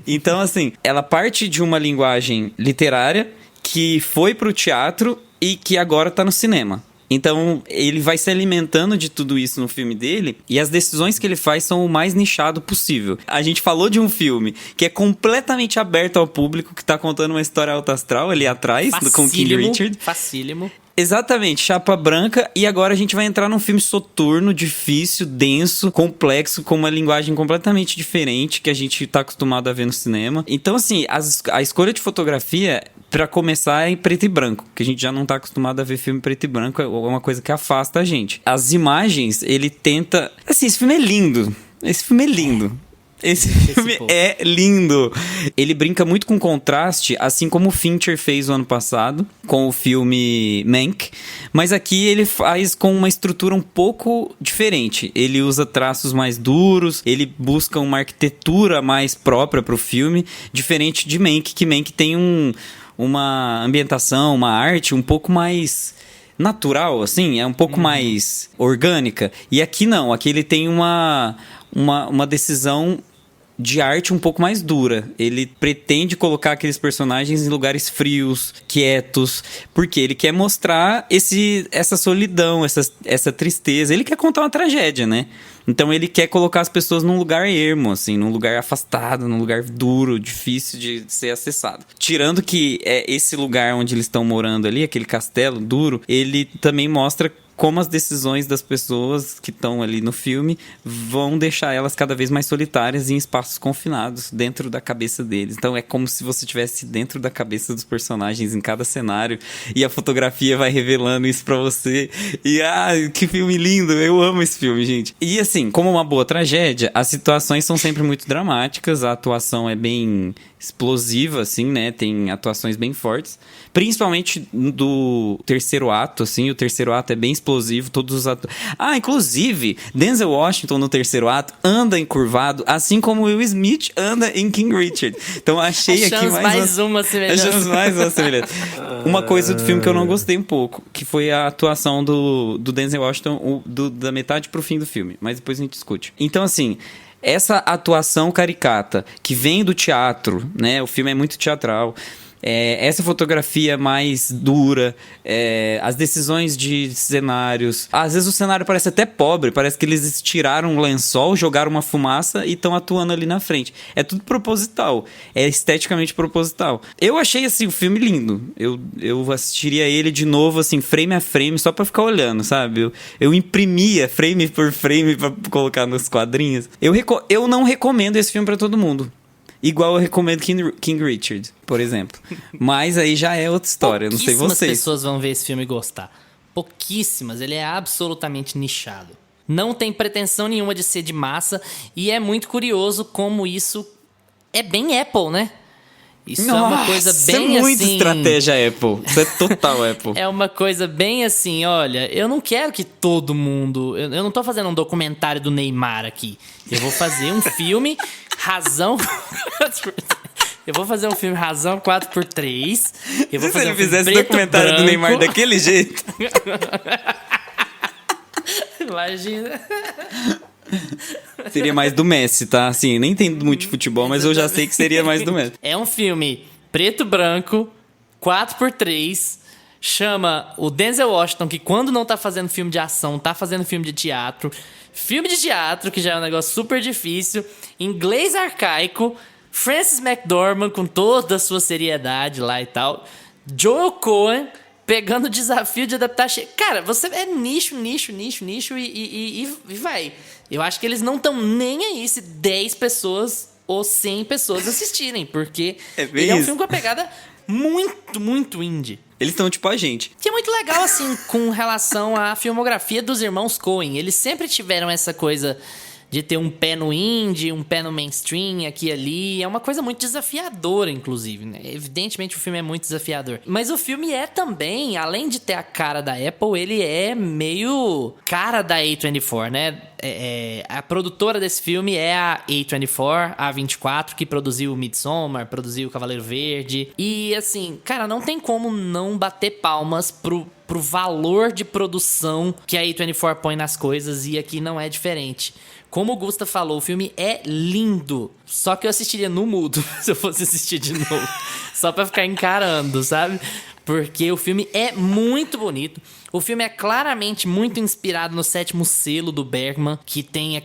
Então, assim, ela parte de uma linguagem literária que foi pro teatro e que agora tá no cinema. Então, ele vai se alimentando de tudo isso no filme dele e as decisões que ele faz são o mais nichado possível. A gente falou de um filme que é completamente aberto ao público, que tá contando uma história alta astral ali atrás, com King Richard. Facílimo. Exatamente, chapa branca, e agora a gente vai entrar num filme soturno, difícil, denso, complexo, com uma linguagem completamente diferente que a gente tá acostumado a ver no cinema. Então, assim, a escolha de fotografia, pra começar, é em preto e branco, que a gente já não tá acostumado a ver filme preto e branco, é uma coisa que afasta a gente. As imagens, ele tenta... Assim, esse filme é lindo. Esse filme é lindo. Esse filme é lindo. Ele brinca muito com contraste, assim como o Fincher fez o ano passado, com o filme Mank. Mas aqui ele faz com uma estrutura um pouco diferente. Ele usa traços mais duros, ele busca uma arquitetura mais própria pro filme, diferente de Mank, que Mank tem uma ambientação, uma arte um pouco mais... natural, assim, é um pouco mais orgânica. E aqui não, aqui ele tem uma decisão de arte um pouco mais dura. Ele pretende colocar aqueles personagens em lugares frios, quietos, porque ele quer mostrar essa solidão, essa tristeza. Ele quer contar uma tragédia, né? Então ele quer colocar as pessoas num lugar ermo, assim, num lugar afastado, num lugar duro, difícil de ser acessado. Tirando que esse lugar onde eles estão morando ali, aquele castelo duro, ele também mostra como as decisões das pessoas que estão ali no filme vão deixar elas cada vez mais solitárias em espaços confinados dentro da cabeça deles. Então é como se você estivesse dentro da cabeça dos personagens em cada cenário e a fotografia vai revelando isso pra você. E que filme lindo! Eu amo esse filme, gente. E assim, como uma boa tragédia, as situações são sempre muito dramáticas, a atuação é bem explosiva, assim, né? Tem atuações bem fortes. Principalmente do terceiro ato, assim. O terceiro ato é bem explosivo. Todos os atores... inclusive, Denzel Washington no terceiro ato anda encurvado, assim como Will Smith anda em King Richard. Então achei aqui mais uma semelhança. Achamos mais uma semelhança. Uma coisa do filme que eu não gostei um pouco, que foi a atuação do Denzel Washington da metade pro fim do filme. Mas depois a gente discute. Então, assim... Essa atuação caricata que vem do teatro, né? O filme é muito teatral. Essa fotografia mais dura, as decisões de cenários. Às vezes o cenário parece até pobre, parece que eles tiraram um lençol, jogaram uma fumaça e estão atuando ali na frente. É tudo proposital, é esteticamente proposital. Eu achei assim, o filme lindo. Eu assistiria ele de novo, assim, frame a frame, só pra ficar olhando, sabe? Eu imprimia frame por frame pra colocar nos quadrinhos. Eu não recomendo esse filme pra todo mundo. Igual eu recomendo King Richard, por exemplo. Mas aí já é outra história, não sei vocês. Pouquíssimas pessoas vão ver esse filme e gostar. Pouquíssimas, ele é absolutamente nichado. Não tem pretensão nenhuma de ser de massa. E é muito curioso como isso é bem Apple, né? Isso é uma coisa bem isso é muito assim... estratégia Apple. Isso é total Apple. É uma coisa bem assim, olha, eu não quero que todo mundo... Eu não tô fazendo um documentário do Neymar aqui. Eu vou fazer um filme razão... Eu vou fazer um filme razão 4x3. Eu vou fazer Se ele um filme fizesse preto, documentário branco. do Neymar daquele jeito... Imagina... Seria mais do Messi, tá? Assim, nem entendo muito de futebol, mas eu já sei que seria mais do Messi. É um filme preto, branco, 4x3. Chama o Denzel Washington, que quando não tá fazendo filme de ação, tá fazendo filme de teatro. Filme de teatro, que já é um negócio super difícil. Inglês arcaico. Frances McDormand com toda a sua seriedade lá e tal. Joel Coen pegando o desafio de adaptar... Cara, você é nicho e vai. Eu acho que eles não estão nem aí se 10 pessoas ou 100 pessoas assistirem, porque ele é um filme com uma pegada muito, muito indie. Eles estão tipo a gente. Que é muito legal, assim, com relação à filmografia dos irmãos Coen. Eles sempre tiveram essa coisa de ter um pé no indie, um pé no mainstream, aqui e ali. É uma coisa muito desafiadora, inclusive, né? Evidentemente o filme é muito desafiador. Mas o filme é também, além de ter a cara da Apple, ele é meio cara da A24, né? A produtora desse filme é a A24, a A24, que produziu o Midsommar, produziu o Cavaleiro Verde. E, assim, cara, não tem como não bater palmas pro valor de produção que a A24 põe nas coisas, e aqui não é diferente. Como o Gusta falou, o filme é lindo. Só que eu assistiria no mudo, se eu fosse assistir de novo. Só pra ficar encarando, sabe? Porque o filme é muito bonito. O filme é claramente muito inspirado no Sétimo Selo do Bergman, que tem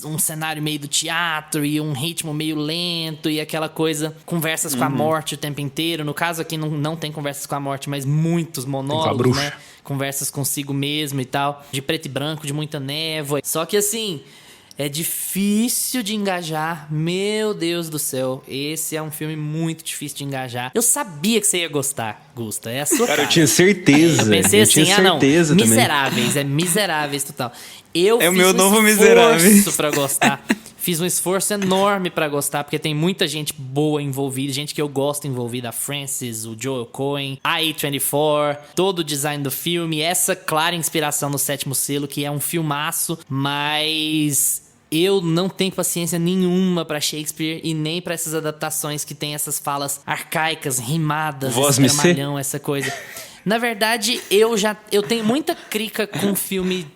um cenário meio do teatro e um ritmo meio lento e aquela coisa, conversas com a morte o tempo inteiro. No caso aqui não tem conversas com a morte, mas muitos monólogos, né? Conversas consigo mesmo e tal. De preto e branco, de muita névoa. Só que assim... É difícil de engajar. Meu Deus do céu. Esse é um filme muito difícil de engajar. Eu sabia que você ia gostar, Gusta. É a sua cara. Eu tinha certeza. Eu pensei assim, não. Também. Miseráveis. É Miseráveis total. Eu é fiz o meu novo Miseráveis pra gostar. Fiz um esforço enorme pra gostar, porque tem muita gente boa envolvida, gente que eu gosto envolvida, a Frances, o Joel Coen, a A24, todo o design do filme, essa clara inspiração no Sétimo Selo, que é um filmaço, mas eu não tenho paciência nenhuma pra Shakespeare e nem pra essas adaptações que tem essas falas arcaicas, rimadas, esse dramalhão, essa coisa. Na verdade, eu tenho muita crica com filme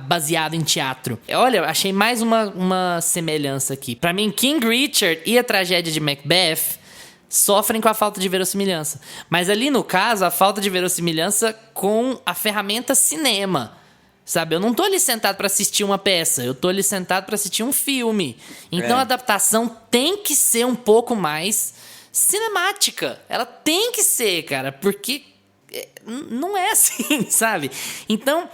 baseado em teatro. Olha, achei mais uma semelhança aqui. Pra mim, King Richard e a tragédia de Macbeth sofrem com a falta de verossimilhança. Mas ali, no caso, a falta de verossimilhança com a ferramenta cinema. Sabe, eu não tô ali sentado pra assistir uma peça, eu tô ali sentado pra assistir um filme. Então a adaptação tem que ser um pouco mais cinemática. Ela tem que ser, cara, porque não é assim, sabe? Então,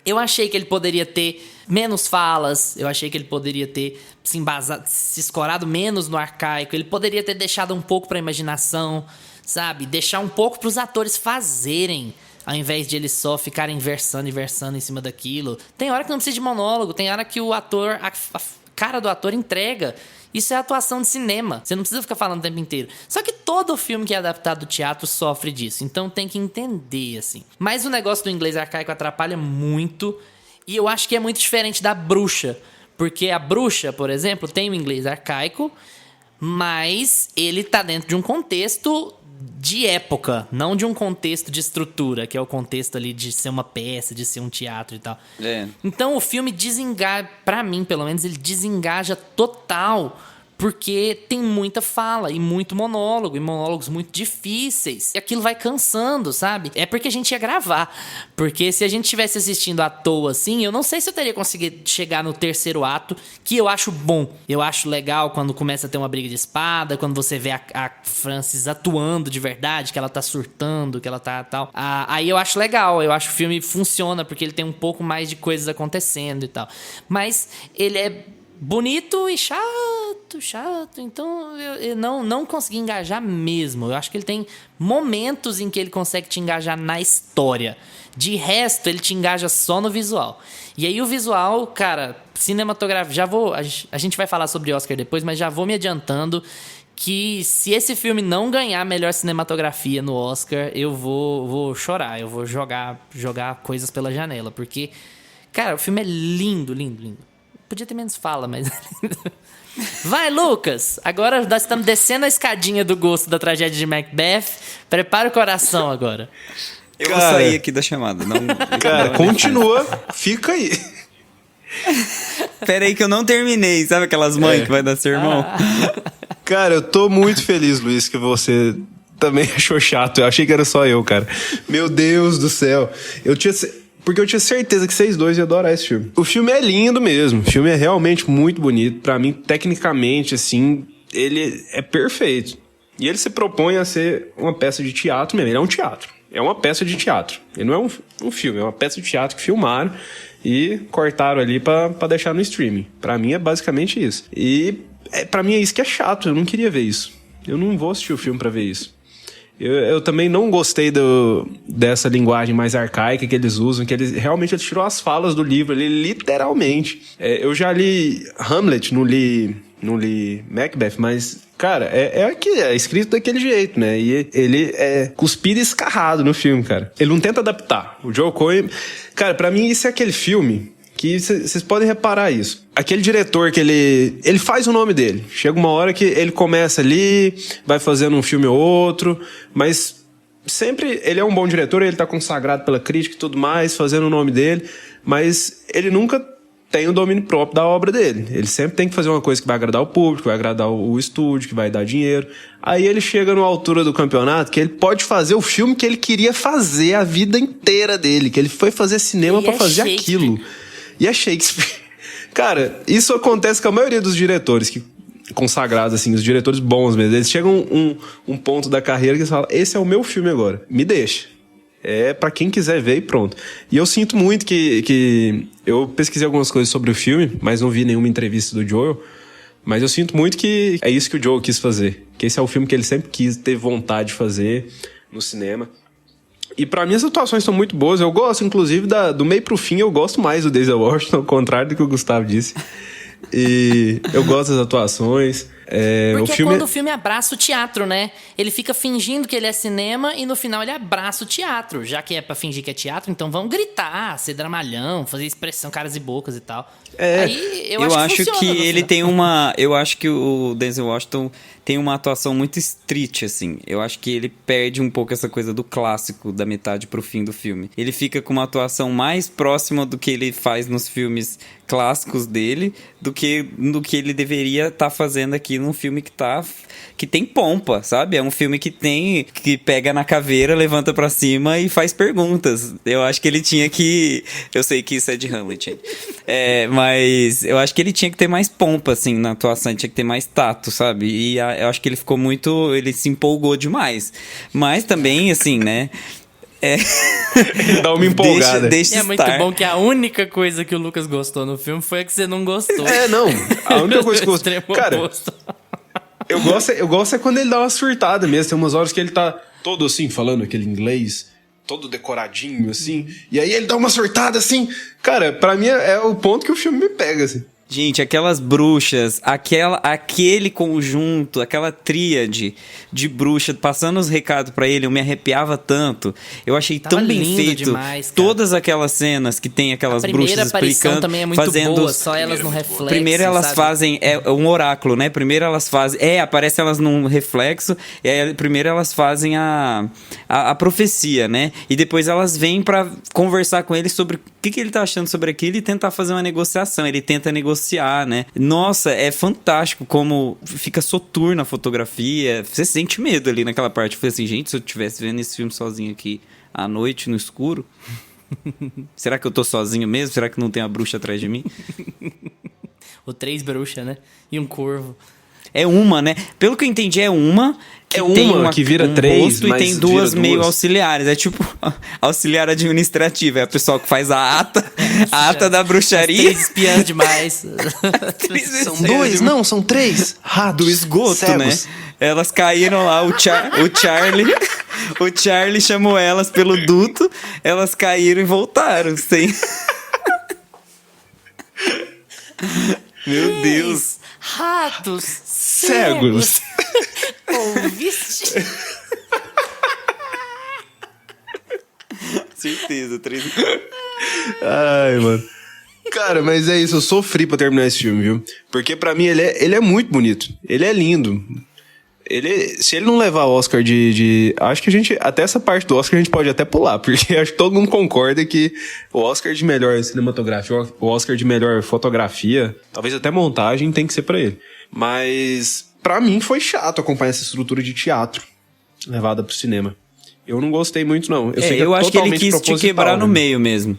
eu achei que ele poderia ter menos falas, eu achei que ele poderia ter se escorado menos no arcaico, ele poderia ter deixado um pouco pra imaginação, sabe? Deixar um pouco pros atores fazerem, ao invés de eles só ficarem versando em cima daquilo. Tem hora que não precisa de monólogo, tem hora que o ator, a cara do ator entrega. Isso é atuação de cinema. Você não precisa ficar falando o tempo inteiro. Só que todo filme que é adaptado do teatro sofre disso. Então tem que entender, assim. Mas o negócio do inglês arcaico atrapalha muito. E eu acho que é muito diferente da bruxa. Porque a bruxa, por exemplo, tem o inglês arcaico, mas ele tá dentro de um contexto de época, não de um contexto de estrutura, que é o contexto ali de ser uma peça, de ser um teatro e tal. Então o filme desengaja, pra mim pelo menos, ele desengaja total, porque tem muita fala e muito monólogo, e monólogos muito difíceis. E aquilo vai cansando, sabe? É porque a gente ia gravar. Porque se a gente estivesse assistindo à toa assim, eu não sei se eu teria conseguido chegar no terceiro ato, que eu acho bom. Eu acho legal quando começa a ter uma briga de espada, quando você vê a Frances atuando de verdade, que ela tá surtando, que ela tá tal. Aí eu acho legal, eu acho que o filme funciona, porque ele tem um pouco mais de coisas acontecendo e tal. Mas ele é bonito e chato. Então eu não consegui engajar mesmo. Eu acho que ele tem momentos em que ele consegue te engajar na história. De resto, ele te engaja só no visual. E aí o visual, cara, cinematográfico. A gente vai falar sobre Oscar depois, mas já vou me adiantando que se esse filme não ganhar melhor cinematografia no Oscar, eu vou chorar. Eu vou jogar coisas pela janela. Porque, cara, o filme é lindo, lindo, lindo. Podia ter menos fala, mas... Vai, Lucas! Agora nós estamos descendo a escadinha do gosto da tragédia de Macbeth. Prepara o coração agora. Eu vou sair aqui da chamada. Cara, continua. Fica aí. Pera aí que eu não terminei. Sabe aquelas mães que vai dar sermão? Cara, eu tô muito feliz, Luiz, que você também achou chato. Eu achei que era só eu, cara. Meu Deus do céu. Porque eu tinha certeza que vocês dois iam adorar esse filme. O filme é lindo mesmo. O filme é realmente muito bonito. Pra mim, tecnicamente, assim, ele é perfeito. E ele se propõe a ser uma peça de teatro mesmo. Ele é um teatro. É uma peça de teatro. Ele não é um filme, é uma peça de teatro que filmaram e cortaram ali pra deixar no streaming. Pra mim, é basicamente isso. E pra mim é isso que é chato. Eu não queria ver isso. Eu não vou assistir o filme pra ver isso. Eu também não gostei dessa linguagem mais arcaica que eles usam, que eles tirou as falas do livro ali, literalmente. Eu já li Hamlet, não li Macbeth, mas, cara, é escrito daquele jeito, né? E ele é cuspido e escarrado no filme, cara. Ele não tenta adaptar. O Joe Coen... Cara, pra mim isso é aquele filme que vocês podem reparar isso. Aquele diretor que ele faz o nome dele. Chega uma hora que ele começa ali, vai fazendo um filme ou outro, mas sempre ele é um bom diretor, ele tá consagrado pela crítica e tudo mais, fazendo o nome dele, mas ele nunca tem o domínio próprio da obra dele. Ele sempre tem que fazer uma coisa que vai agradar o público, que vai agradar o estúdio, que vai dar dinheiro. Aí ele chega numa altura do campeonato que ele pode fazer o filme que ele queria fazer a vida inteira dele, que ele foi fazer cinema pra fazer aquilo. E é Shakespeare. Cara, isso acontece com a maioria dos diretores consagrados, assim, os diretores bons mesmo. Eles chegam um ponto da carreira que eles falam, esse é o meu filme agora, me deixa. É pra quem quiser ver e pronto. E eu sinto muito que eu pesquisei algumas coisas sobre o filme, mas não vi nenhuma entrevista do Joel. Mas eu sinto muito que é isso que o Joel quis fazer. Que esse é o filme que ele sempre quis ter vontade de fazer no cinema. E pra mim as atuações são muito boas. Eu gosto, inclusive, do meio pro fim, eu gosto mais do Denzel Washington, ao contrário do que o Gustavo disse. E eu gosto das atuações. Porque o filme é quando o filme abraça o teatro, né? Ele fica fingindo que ele é cinema e no final ele abraça o teatro. Já que é pra fingir que é teatro, então vamos gritar, ser dramalhão, fazer expressão, caras e bocas e tal. Aí eu acho que funciona, ele tem uma... Eu acho que o Denzel Washington tem uma atuação muito street, assim. Eu acho que ele perde um pouco essa coisa do clássico, da metade pro fim do filme. Ele fica com uma atuação mais próxima do que ele faz nos filmes clássicos dele do que ele deveria estar fazendo aqui num filme que tem pompa, sabe? É um filme que pega na caveira, levanta pra cima e faz perguntas. Eu acho que ele tinha que... Eu sei que isso é de Hamlet, hein? Mas eu acho que ele tinha que ter mais pompa, assim, na atuação. Ele tinha que ter mais tato, sabe? E eu acho que ele ficou muito... Ele se empolgou demais. Mas também, assim, né? Dá uma empolgada. Deixa é muito bom que a única coisa que o Lucas gostou no filme foi a que você não gostou. Não. A única coisa que eu gostei... Extremo Cara, oposto. eu gosto é quando ele dá uma surtada mesmo. Tem umas horas que ele tá todo assim, falando aquele inglês, todo decoradinho, assim. E aí ele dá uma surtada, assim. Cara, pra mim é o ponto que o filme me pega, assim. Gente, aquelas bruxas, aquele conjunto, aquela tríade de bruxa passando os recados pra ele, eu me arrepiava tanto. Eu achei Tava tão bem lindo feito. demais, cara. Todas aquelas cenas que tem aquelas A bruxas primeira aparição explicando, também é muito fazendo boa, só elas no reflexo. Primeiro elas sabe? fazem um oráculo, né? Primeiro elas fazem, aparece elas num reflexo, e aí primeiro elas fazem a profecia, né? E depois elas vêm pra conversar com ele sobre o que ele tá achando sobre aquilo e tentar fazer uma negociação. Ele tenta negociar, né? Nossa, é fantástico como fica soturna a fotografia. Você sente medo ali naquela parte. Eu falei assim, gente, se eu estivesse vendo esse filme sozinho aqui à noite, no escuro, será que eu tô sozinho mesmo? Será que não tem a bruxa atrás de mim? O 3 bruxas, né? E um corvo. É uma, né? Pelo que eu entendi, é uma que tem que vira 3, rosto e mas tem duas vira meio duas. auxiliares. É tipo auxiliar administrativa. É a pessoa que faz a ata da bruxaria. 3 espiãs demais. São 2? Não, são 3. Do esgoto, cegos. né? Elas caíram lá, o Charlie... O Charlie chamou elas pelo duto, elas caíram e voltaram, sem... Meu Deus. Ratos Cegos. Ouviste? Certeza, 3... Ai, mano. Cara, mas é isso, eu sofri pra terminar esse filme, viu? Porque pra mim ele é muito bonito. Ele é lindo. Se ele não levar o Oscar acho que até essa parte do Oscar a gente pode até pular, porque acho que todo mundo concorda que o Oscar de melhor cinematografia, o Oscar de melhor fotografia, talvez até montagem, tem que ser pra ele. Mas pra mim foi chato acompanhar essa estrutura de teatro levada pro cinema. Eu não gostei muito, não. Eu acho que ele totalmente quis te quebrar proposital, no né? meio mesmo.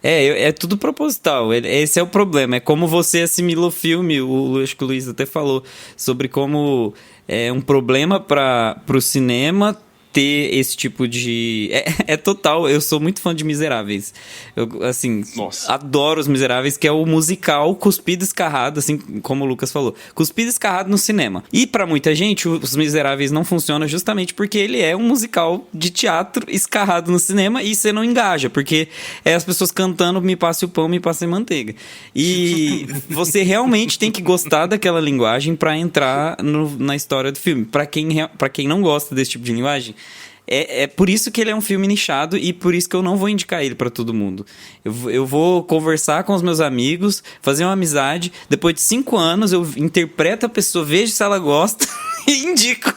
É tudo proposital. Esse é o problema. É como você assimila o filme. Acho que o Luiz até falou sobre como é um problema para o cinema ter esse tipo de... É total. Eu sou muito fã de Miseráveis. Eu, assim, Nossa. adoro Os Miseráveis, que é o musical cuspido escarrado, assim como o Lucas falou. Cuspido escarrado no cinema. E pra muita gente, Os Miseráveis não funciona justamente porque ele é um musical de teatro escarrado no cinema e você não engaja, porque é as pessoas cantando me passe o pão, me passe a manteiga. E você realmente tem que gostar daquela linguagem pra entrar na história do filme. Pra quem não gosta desse tipo de linguagem, é por isso que ele é um filme nichado e por isso que eu não vou indicar ele pra todo mundo. Eu vou conversar com os meus amigos, fazer uma amizade. Depois de 5 anos, eu interpreto a pessoa, vejo se ela gosta e indico.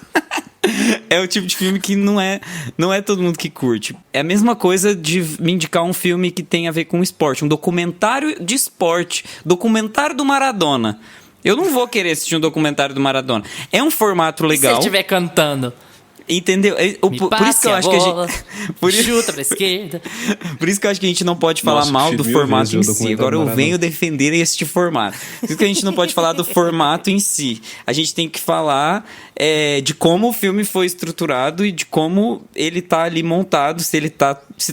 É o tipo de filme que não é todo mundo que curte. É a mesma coisa de me indicar um filme que tem a ver com esporte, um documentário de esporte, documentário do Maradona. Eu não vou querer assistir um documentário do Maradona. É um formato Se legal. ele estiver cantando. Entendeu? Por isso que eu acho que a gente... Chuta pra esquerda. Por isso que eu acho que a gente não pode falar Nossa, mal do mil formato em vezes o si. documentário Agora eu Maradona. venho defender este formato. Por isso que a gente não pode falar do formato em si. A gente tem que falar de como o filme foi estruturado e de como ele tá ali montado, se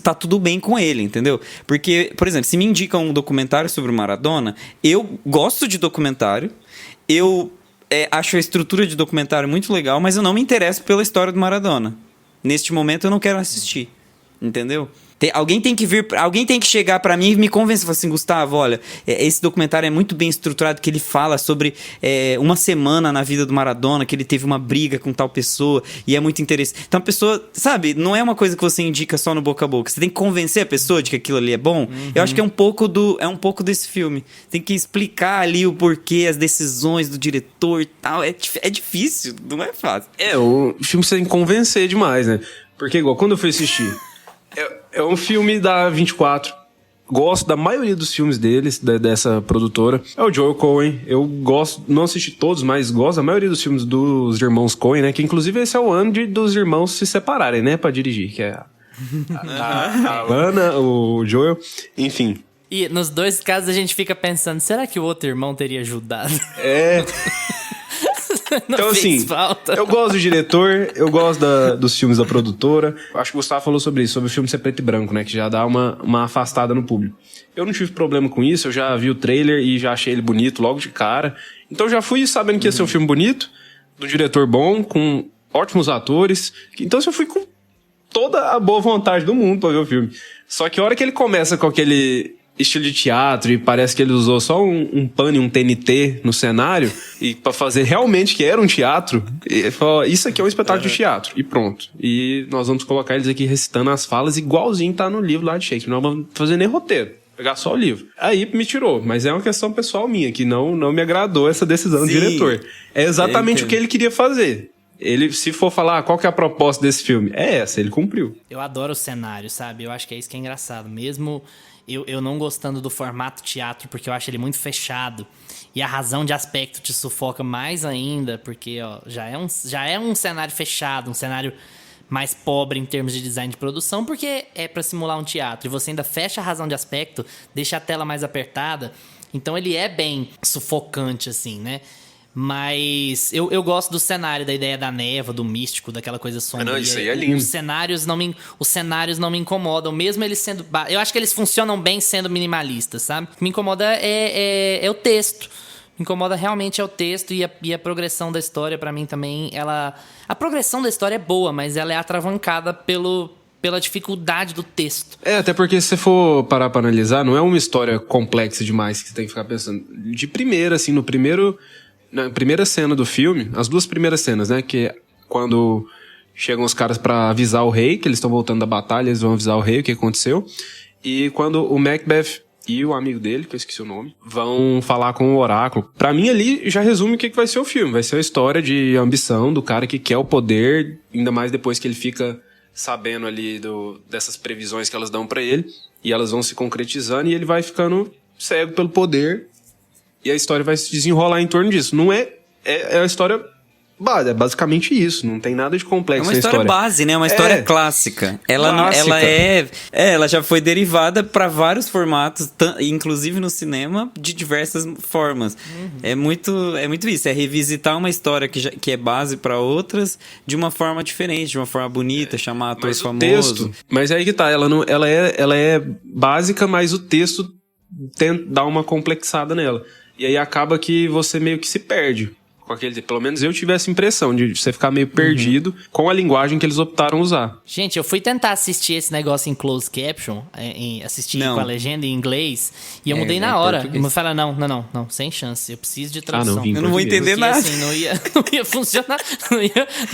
tá tudo bem com ele, entendeu? Porque, por exemplo, se me indicam um documentário sobre o Maradona, eu gosto de documentário, eu acho a estrutura de documentário muito legal, mas eu não me interesso pela história do Maradona. Neste momento eu não quero assistir, entendeu? Alguém tem que chegar pra mim e me convencer, falar assim, Gustavo, olha, esse documentário é muito bem estruturado, que ele fala sobre uma semana na vida do Maradona, que ele teve uma briga com tal pessoa, e é muito interessante. Então a pessoa, sabe, não é uma coisa que você indica só no boca a boca, você tem que convencer a pessoa de que aquilo ali é bom. Eu acho que é um pouco desse filme. Tem que explicar ali o porquê, as decisões do diretor e tal. É difícil, não é fácil. O filme você tem que convencer demais, né? Porque igual, quando eu fui assistir, é um filme da 24. Gosto da maioria dos filmes deles, dessa produtora. É o Joel Coen. Eu gosto, não assisti todos, mas gosto da maioria dos filmes dos irmãos Coen, né? Que inclusive esse é o ano dos irmãos se separarem, né? Pra dirigir, que é a Lana, o Joel, enfim. E nos dois casos a gente fica pensando, será que o outro irmão teria ajudado? Então, assim, eu gosto do diretor, eu gosto dos filmes da produtora. Acho que o Gustavo falou sobre isso, sobre o filme ser preto e branco, né? Que já dá uma afastada no público. Eu não tive problema com isso, eu já vi o trailer e já achei ele bonito logo de cara. Então já fui sabendo que ia ser um filme bonito, do diretor bom, com ótimos atores. Então eu fui com toda a boa vontade do mundo pra ver o filme. Só que a hora que ele começa com aquele estilo de teatro e parece que ele usou só um pano e um TNT no cenário e pra fazer realmente que era um teatro, ele falou, isso aqui é um espetáculo de teatro e pronto. E nós vamos colocar eles aqui recitando as falas igualzinho tá no livro lá de Shakespeare. Não vamos fazer nem roteiro, pegar só o livro. Aí me tirou, mas é uma questão pessoal minha, que não me agradou essa decisão do diretor. É exatamente o que ele queria fazer. Ele, se for falar qual que é a proposta desse filme, é essa, ele cumpriu. Eu adoro o cenário, sabe? Eu acho que é isso que é engraçado. Mesmo eu não gostando do formato teatro, porque eu acho ele muito fechado. E a razão de aspecto te sufoca mais ainda, porque ó, já é um cenário fechado, um cenário mais pobre em termos de design de produção, porque é pra simular um teatro. E você ainda fecha a razão de aspecto, deixa a tela mais apertada. Então ele é bem sufocante, assim, né? Mas eu gosto do cenário, da ideia da névoa, do místico, daquela coisa sombria. Não, isso aí é lindo. Os cenários não me incomodam, mesmo eles sendo... Eu acho que eles funcionam bem sendo minimalistas, sabe? O que me incomoda é o texto. Me incomoda realmente é o texto e a progressão da história, pra mim também, a progressão da história é boa, mas ela é atravancada pela dificuldade do texto. Até porque se você for parar pra analisar, não é uma história complexa demais que você tem que ficar pensando. De primeira, assim, na primeira cena do filme, as duas primeiras cenas, né? Que é quando chegam os caras pra avisar o rei, que eles estão voltando da batalha, eles vão avisar o rei o que aconteceu. E quando o Macbeth e o amigo dele, que eu esqueci o nome, vão falar com o oráculo. Pra mim ali já resume o que vai ser o filme. Vai ser a história de ambição do cara que quer o poder, ainda mais depois que ele fica sabendo ali dessas previsões que elas dão pra ele. E elas vão se concretizando e ele vai ficando cego pelo poder. E a história vai se desenrolar em torno disso. Não é a história base, é basicamente isso. Não tem nada de complexo na história. É uma história base, né? É uma história clássica. Ela já foi derivada para vários formatos, inclusive no cinema, de diversas formas. É muito isso. É revisitar uma história que é base para outras de uma forma diferente, de uma forma bonita, chamar ator famoso. Mas é aí que tá. Ela é básica, mas o texto dá uma complexada nela. E aí acaba que você meio que se perde com aquele... Pelo menos eu tive essa impressão de você ficar meio perdido com a linguagem que eles optaram usar. Gente, eu fui tentar assistir esse negócio em closed caption, assistir com a legenda em inglês, e eu mudei na hora. Eu falei, não, sem chance, eu preciso de tradução. Eu não vou entender nada. Assim, não ia funcionar, não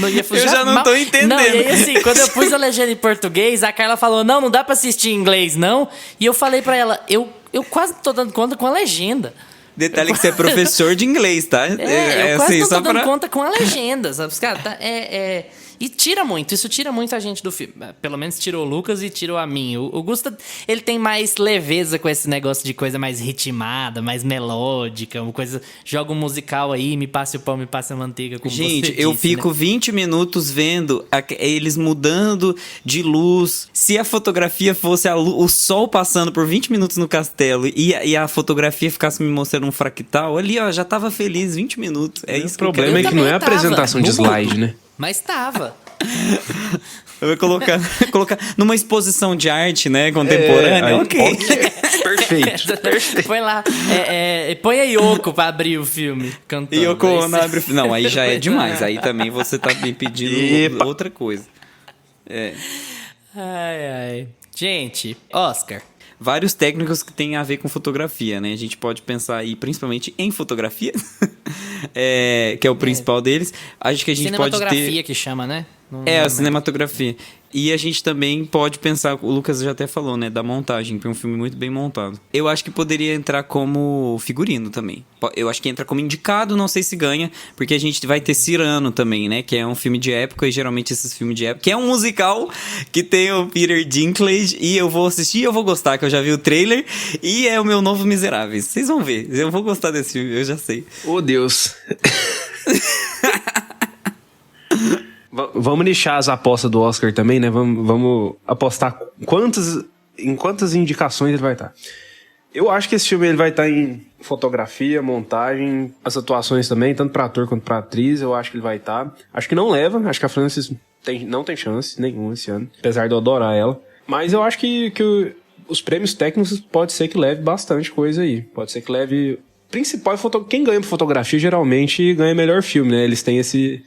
ia funcionar. Eu já não tô entendendo. Não, e aí assim, quando eu pus a legenda em português, a Carla falou, não dá pra assistir em inglês, não. E eu falei pra ela, eu quase tô dando conta com a legenda. Detalhe que você é professor de inglês, tá? Eu quase não tô dando conta com a legenda, sabe? Cara, e isso tira muito a gente do filme. Pelo menos tirou o Lucas e tirou a mim. O Gusta, ele tem mais leveza com esse negócio de coisa mais ritmada, mais melódica, uma coisa... Joga um musical aí, me passe o pão, me passe a manteiga, como gente, você disse, eu fico 20 minutos vendo eles mudando de luz. Se a fotografia fosse o sol passando por 20 minutos no castelo e a fotografia ficasse me mostrando um fractal, ali, ó, já tava feliz 20 minutos. É isso. O problema é que não é a apresentação de slide, né? Mas tava. Eu vou colocar numa exposição de arte, né, contemporânea. Ok. Perfeito. Põe lá. Põe a Yoko pra abrir o filme cantando. Yoko Ono abre o filme. Não, aí já é demais. Aí também você tá me pedindo outra coisa. Ai, ai. Gente, Oscar. Vários técnicos que têm a ver com fotografia, né? A gente pode pensar aí principalmente em fotografia, que é o principal deles. Acho que a gente pode ter... Cinematografia que chama, né? A cinematografia. E a gente também pode pensar, o Lucas já até falou, né, da montagem, que é um filme muito bem montado. Eu acho que poderia entrar como figurino também. Eu acho que entra como indicado, não sei se ganha, porque a gente vai ter Cyrano também, né, que é um filme de época, e geralmente esses filmes de época, que é um musical que tem o Peter Dinklage, e eu vou assistir e eu vou gostar, que eu já vi o trailer, e é o meu novo Miseráveis. Vocês vão ver, eu vou gostar desse filme, eu já sei. Oh, Deus. Vamos nichar as apostas do Oscar também, né? Vamos apostar em quantas indicações ele vai estar. Eu acho que esse filme ele vai estar em fotografia, montagem, as atuações também, tanto para ator quanto para atriz, eu acho que ele vai estar. Acho que não leva, acho que a Frances não tem chance nenhuma esse ano, apesar de eu adorar ela. Mas eu acho que os prêmios técnicos pode ser que leve bastante coisa aí. Pode ser que leve... Principal, quem ganha por fotografia geralmente ganha melhor filme, né? Eles têm esse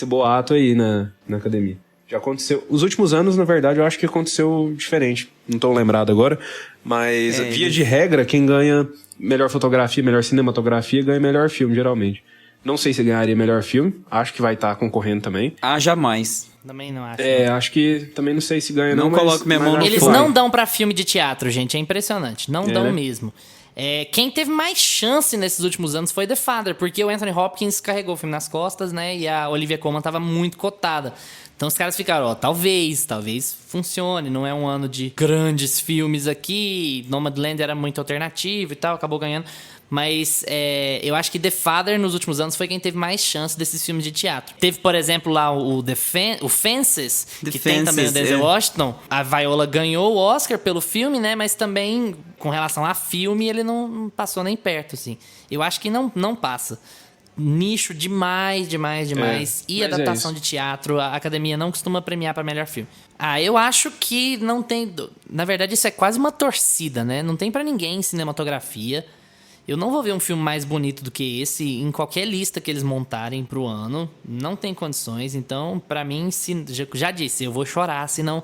boato aí na academia. Já aconteceu... Os últimos anos, na verdade, eu acho que aconteceu diferente. Não tô lembrado agora. Mas, via de regra, quem ganha melhor fotografia, melhor cinematografia, ganha melhor filme, geralmente. Não sei se ganharia melhor filme. Acho que vai estar concorrendo também. Jamais. Também não acho. Acho que também não sei se ganha não. Não coloco minha mão no Eles não dão pra filme de teatro, gente. É impressionante. Não dão mesmo. Quem teve mais chance nesses últimos anos foi The Father, porque o Anthony Hopkins carregou o filme nas costas, né? E a Olivia Colman tava muito cotada. Então os caras ficaram, talvez funcione. Não é um ano de grandes filmes aqui. Nomadland era muito alternativo e tal, acabou ganhando. Mas eu acho que The Father, nos últimos anos, foi quem teve mais chance desses filmes de teatro. Teve, por exemplo, lá o Fences, tem também o Denzel Washington. A Viola ganhou o Oscar pelo filme, né? Mas também, com relação a filme, ele não passou nem perto, assim. Eu acho que não passa. Nicho demais. E adaptação de teatro, a academia não costuma premiar para melhor filme. Eu acho que não tem... Na verdade, isso é quase uma torcida, né? Não tem para ninguém em cinematografia. Eu não vou ver um filme mais bonito do que esse em qualquer lista que eles montarem pro ano. Não tem condições. Então, pra mim, já disse, eu vou chorar se não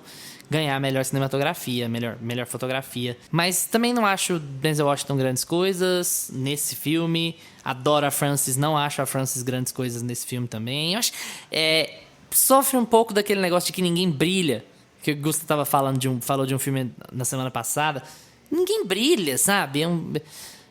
ganhar melhor cinematografia, melhor fotografia. Mas também não acho Denzel Washington grandes coisas nesse filme. Adoro a Frances, não acho a Frances grandes coisas nesse filme também. Eu acho sofre um pouco daquele negócio de que ninguém brilha. Que o Gusto falou de um filme na semana passada. Ninguém brilha, sabe?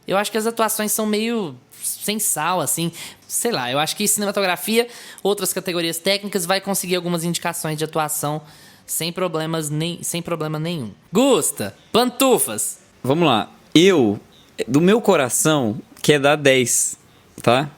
Eu acho que as atuações são meio sem sal, assim. Sei lá, eu acho que cinematografia, outras categorias técnicas, vai conseguir algumas indicações de atuação sem problema nenhum. Gusta, pantufas. Vamos lá. Do meu coração, quer dar 10, tá?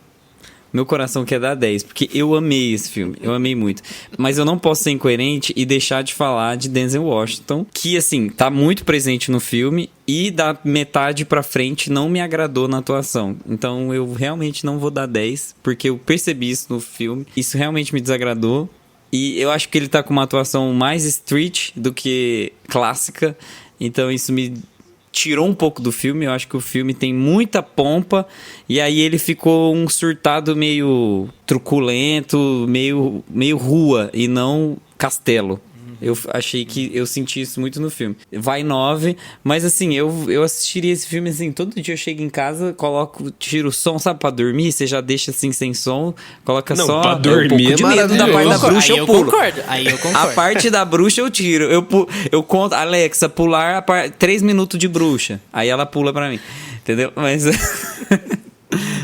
Meu coração quer dar 10, porque eu amei esse filme, eu amei muito. Mas eu não posso ser incoerente e deixar de falar de Denzel Washington, que, assim, tá muito presente no filme e da metade pra frente não me agradou na atuação. Então eu realmente não vou dar 10, porque eu percebi isso no filme, isso realmente me desagradou. E eu acho que ele tá com uma atuação mais street do que clássica, então isso me tirou um pouco do filme. Eu acho que o filme tem muita pompa e aí ele ficou um surtado meio truculento, meio rua e não castelo. Eu achei que eu senti isso muito no filme. Vai 9, mas assim, eu assistiria esse filme assim, todo dia eu chego em casa, tiro o som, sabe, pra dormir, você já deixa assim sem som, coloca não, só... pra dormir um pouco de medo da parte da bruxa, eu pulo. Aí eu concordo. A parte da bruxa eu tiro, eu conto, Alexa, pular 3 minutos de bruxa, aí ela pula pra mim, entendeu?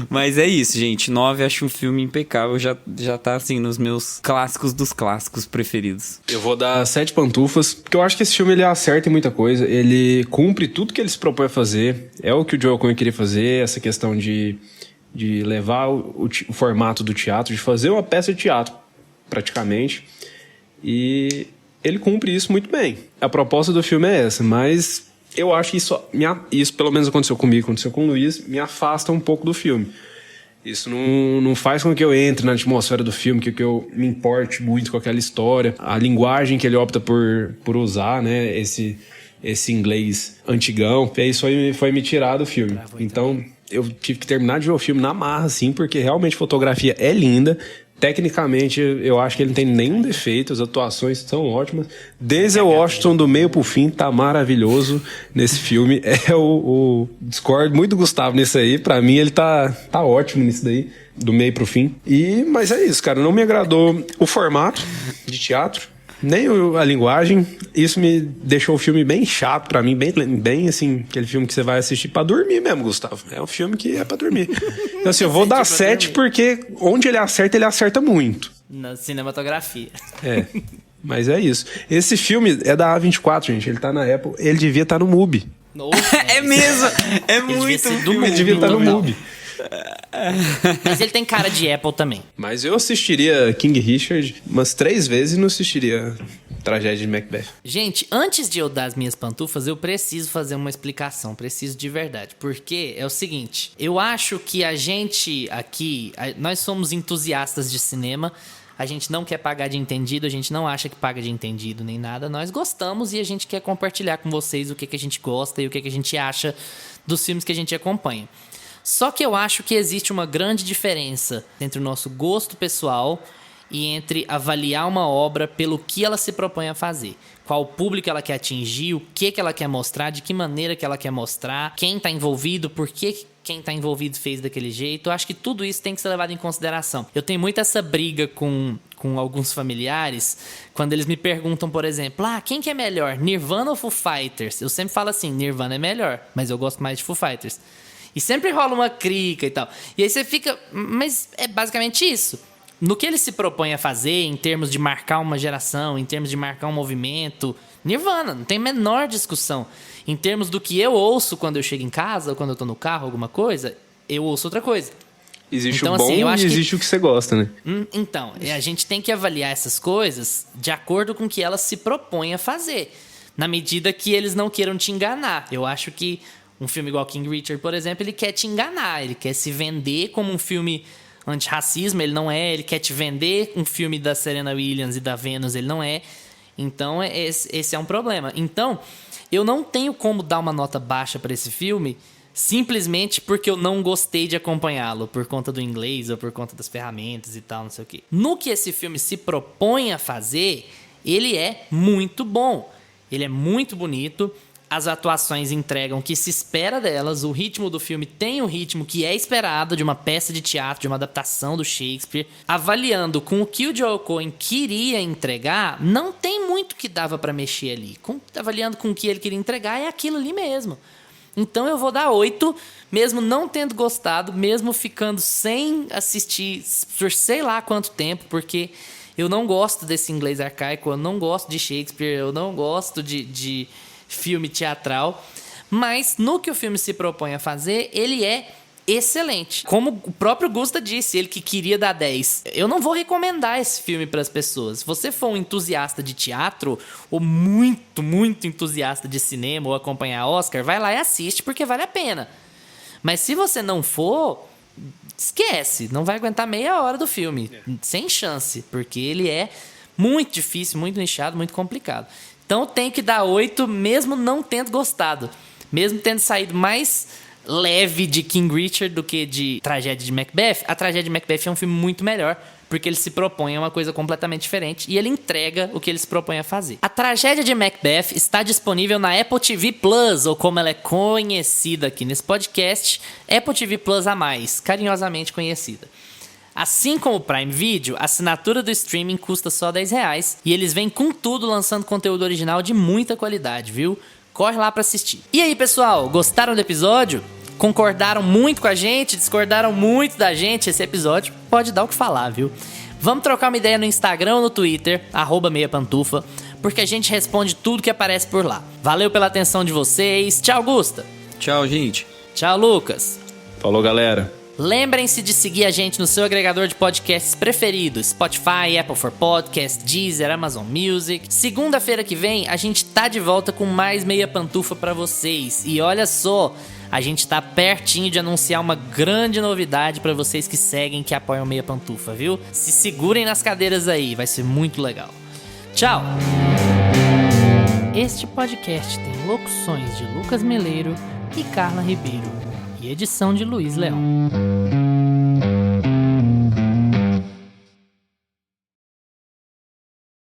Mas é isso, gente. 9, acho um filme impecável. Já tá, assim, nos meus clássicos dos clássicos preferidos. Eu vou dar 7 pantufas, porque eu acho que esse filme ele acerta em muita coisa. Ele cumpre tudo que ele se propõe a fazer. É o que o Joel Coen queria fazer, essa questão de levar o formato do teatro, de fazer uma peça de teatro, praticamente. E ele cumpre isso muito bem. A proposta do filme é essa, mas... eu acho que isso pelo menos aconteceu comigo, aconteceu com o Luiz, me afasta um pouco do filme. Isso não faz com que eu entre na atmosfera do filme, que eu me importe muito com aquela história. A linguagem que ele opta por usar, né, esse inglês antigão, isso foi me tirar do filme. Então, eu tive que terminar de ver o filme na marra, assim, porque realmente a fotografia é linda, Tecnicamente, eu acho que ele não tem nenhum defeito, as atuações são ótimas. Denzel Washington, do meio pro fim, tá maravilhoso nesse filme. Discordo muito do Gustavo nisso aí. Pra mim, ele tá ótimo nisso daí, do meio pro fim. Mas é isso, cara. Não me agradou o formato de teatro, nem a linguagem. Isso me deixou o filme bem chato pra mim, bem assim, aquele filme que você vai assistir pra dormir mesmo, Gustavo. É um filme que é pra dormir. Então assim, eu vou dar 7 porque onde ele acerta muito. Na cinematografia. É, mas é isso. Esse filme é da A24, gente. Ele tá na Apple. Ele devia estar no MUBI. É mesmo! É muito Ele devia estar no MUBI. Mas ele tem cara de Apple também. Mas eu assistiria King Richard umas 3 vezes e não assistiria Tragédia de Macbeth. Gente, antes de eu dar as minhas pantufas, eu preciso fazer uma explicação. Preciso de verdade. Porque é o seguinte, eu acho que a gente aqui, nós somos entusiastas de cinema. A gente não quer pagar de entendido, a gente não acha que paga de entendido nem nada. Nós gostamos e a gente quer compartilhar com vocês o que a gente gosta e o que a gente acha dos filmes que a gente acompanha. Só que eu acho que existe uma grande diferença entre o nosso gosto pessoal e entre avaliar uma obra pelo que ela se propõe a fazer. Qual público ela quer atingir, o que ela quer mostrar, de que maneira que ela quer mostrar, quem está envolvido, por que quem está envolvido fez daquele jeito. Eu acho que tudo isso tem que ser levado em consideração. Eu tenho muito essa briga com alguns familiares, quando eles me perguntam, por exemplo, quem que é melhor, Nirvana ou Foo Fighters? Eu sempre falo assim, Nirvana é melhor, mas eu gosto mais de Foo Fighters. E sempre rola uma crica e tal. E aí você fica... Mas é basicamente isso. No que ele se propõe a fazer, em termos de marcar uma geração, em termos de marcar um movimento, Nirvana, não tem a menor discussão. Em termos do que eu ouço quando eu chego em casa, ou quando eu tô no carro, alguma coisa, eu ouço outra coisa. Existe então, o bom assim, e existe o que você gosta, né? Então, a gente tem que avaliar essas coisas de acordo com o que elas se propõem a fazer. Na medida que eles não queiram te enganar. Eu acho que um filme igual King Richard, por exemplo, ele quer te enganar. Ele quer se vender como um filme antirracismo, ele não é. Ele quer te vender um filme da Serena Williams e da Venus, ele não é. Então, esse é um problema. Então, eu não tenho como dar uma nota baixa para esse filme simplesmente porque eu não gostei de acompanhá-lo, por conta do inglês ou por conta das ferramentas e tal, não sei o quê. No que esse filme se propõe a fazer, ele é muito bom. Ele é muito bonito. As atuações entregam o que se espera delas. O ritmo do filme tem o ritmo que é esperado de uma peça de teatro, de uma adaptação do Shakespeare. Avaliando com o que o Joel Coen queria entregar, não tem muito que dava pra mexer ali. Avaliando com o que ele queria entregar, é aquilo ali mesmo. Então eu vou dar 8, mesmo não tendo gostado, mesmo ficando sem assistir por sei lá quanto tempo, porque eu não gosto desse inglês arcaico, eu não gosto de Shakespeare, eu não gosto de filme teatral, mas no que o filme se propõe a fazer, ele é excelente. Como o próprio Gusta disse, ele que queria dar 10. Eu não vou recomendar esse filme para as pessoas. Se você for um entusiasta de teatro, ou muito, muito entusiasta de cinema, ou acompanhar Oscar, vai lá e assiste, porque vale a pena. Mas se você não for, esquece. Não vai aguentar meia hora do filme. Sem chance, porque ele é muito difícil, muito nichado, muito complicado. Então tem que dar 8, mesmo não tendo gostado. Mesmo tendo saído mais leve de King Richard do que de Tragédia de Macbeth. A Tragédia de Macbeth é um filme muito melhor, porque ele se propõe a uma coisa completamente diferente e ele entrega o que ele se propõe a fazer. A Tragédia de Macbeth está disponível na Apple TV Plus, ou como ela é conhecida aqui nesse podcast, Apple TV Plus a mais, carinhosamente conhecida. Assim como o Prime Video, a assinatura do streaming custa só R$10 e eles vêm com tudo lançando conteúdo original de muita qualidade, viu? Corre lá pra assistir. E aí, pessoal, gostaram do episódio? Concordaram muito com a gente? Discordaram muito da gente? Esse episódio pode dar o que falar, viu? Vamos trocar uma ideia no Instagram ou no Twitter, @meiapantufa, porque a gente responde tudo que aparece por lá. Valeu pela atenção de vocês. Tchau, Gusta. Tchau, gente. Tchau, Lucas. Falou, galera. Lembrem-se de seguir a gente no seu agregador de podcasts preferido, Spotify, Apple for Podcasts, Deezer, Amazon Music. Segunda-feira que vem, a gente tá de volta com mais Meia Pantufa pra vocês. E olha só, a gente tá pertinho de anunciar uma grande novidade pra vocês que seguem, que apoiam Meia Pantufa, viu? Se segurem nas cadeiras aí, vai ser muito legal. Tchau! Este podcast tem locuções de Lucas Meleiro e Carla Ribeiro. E edição de Luiz Leão.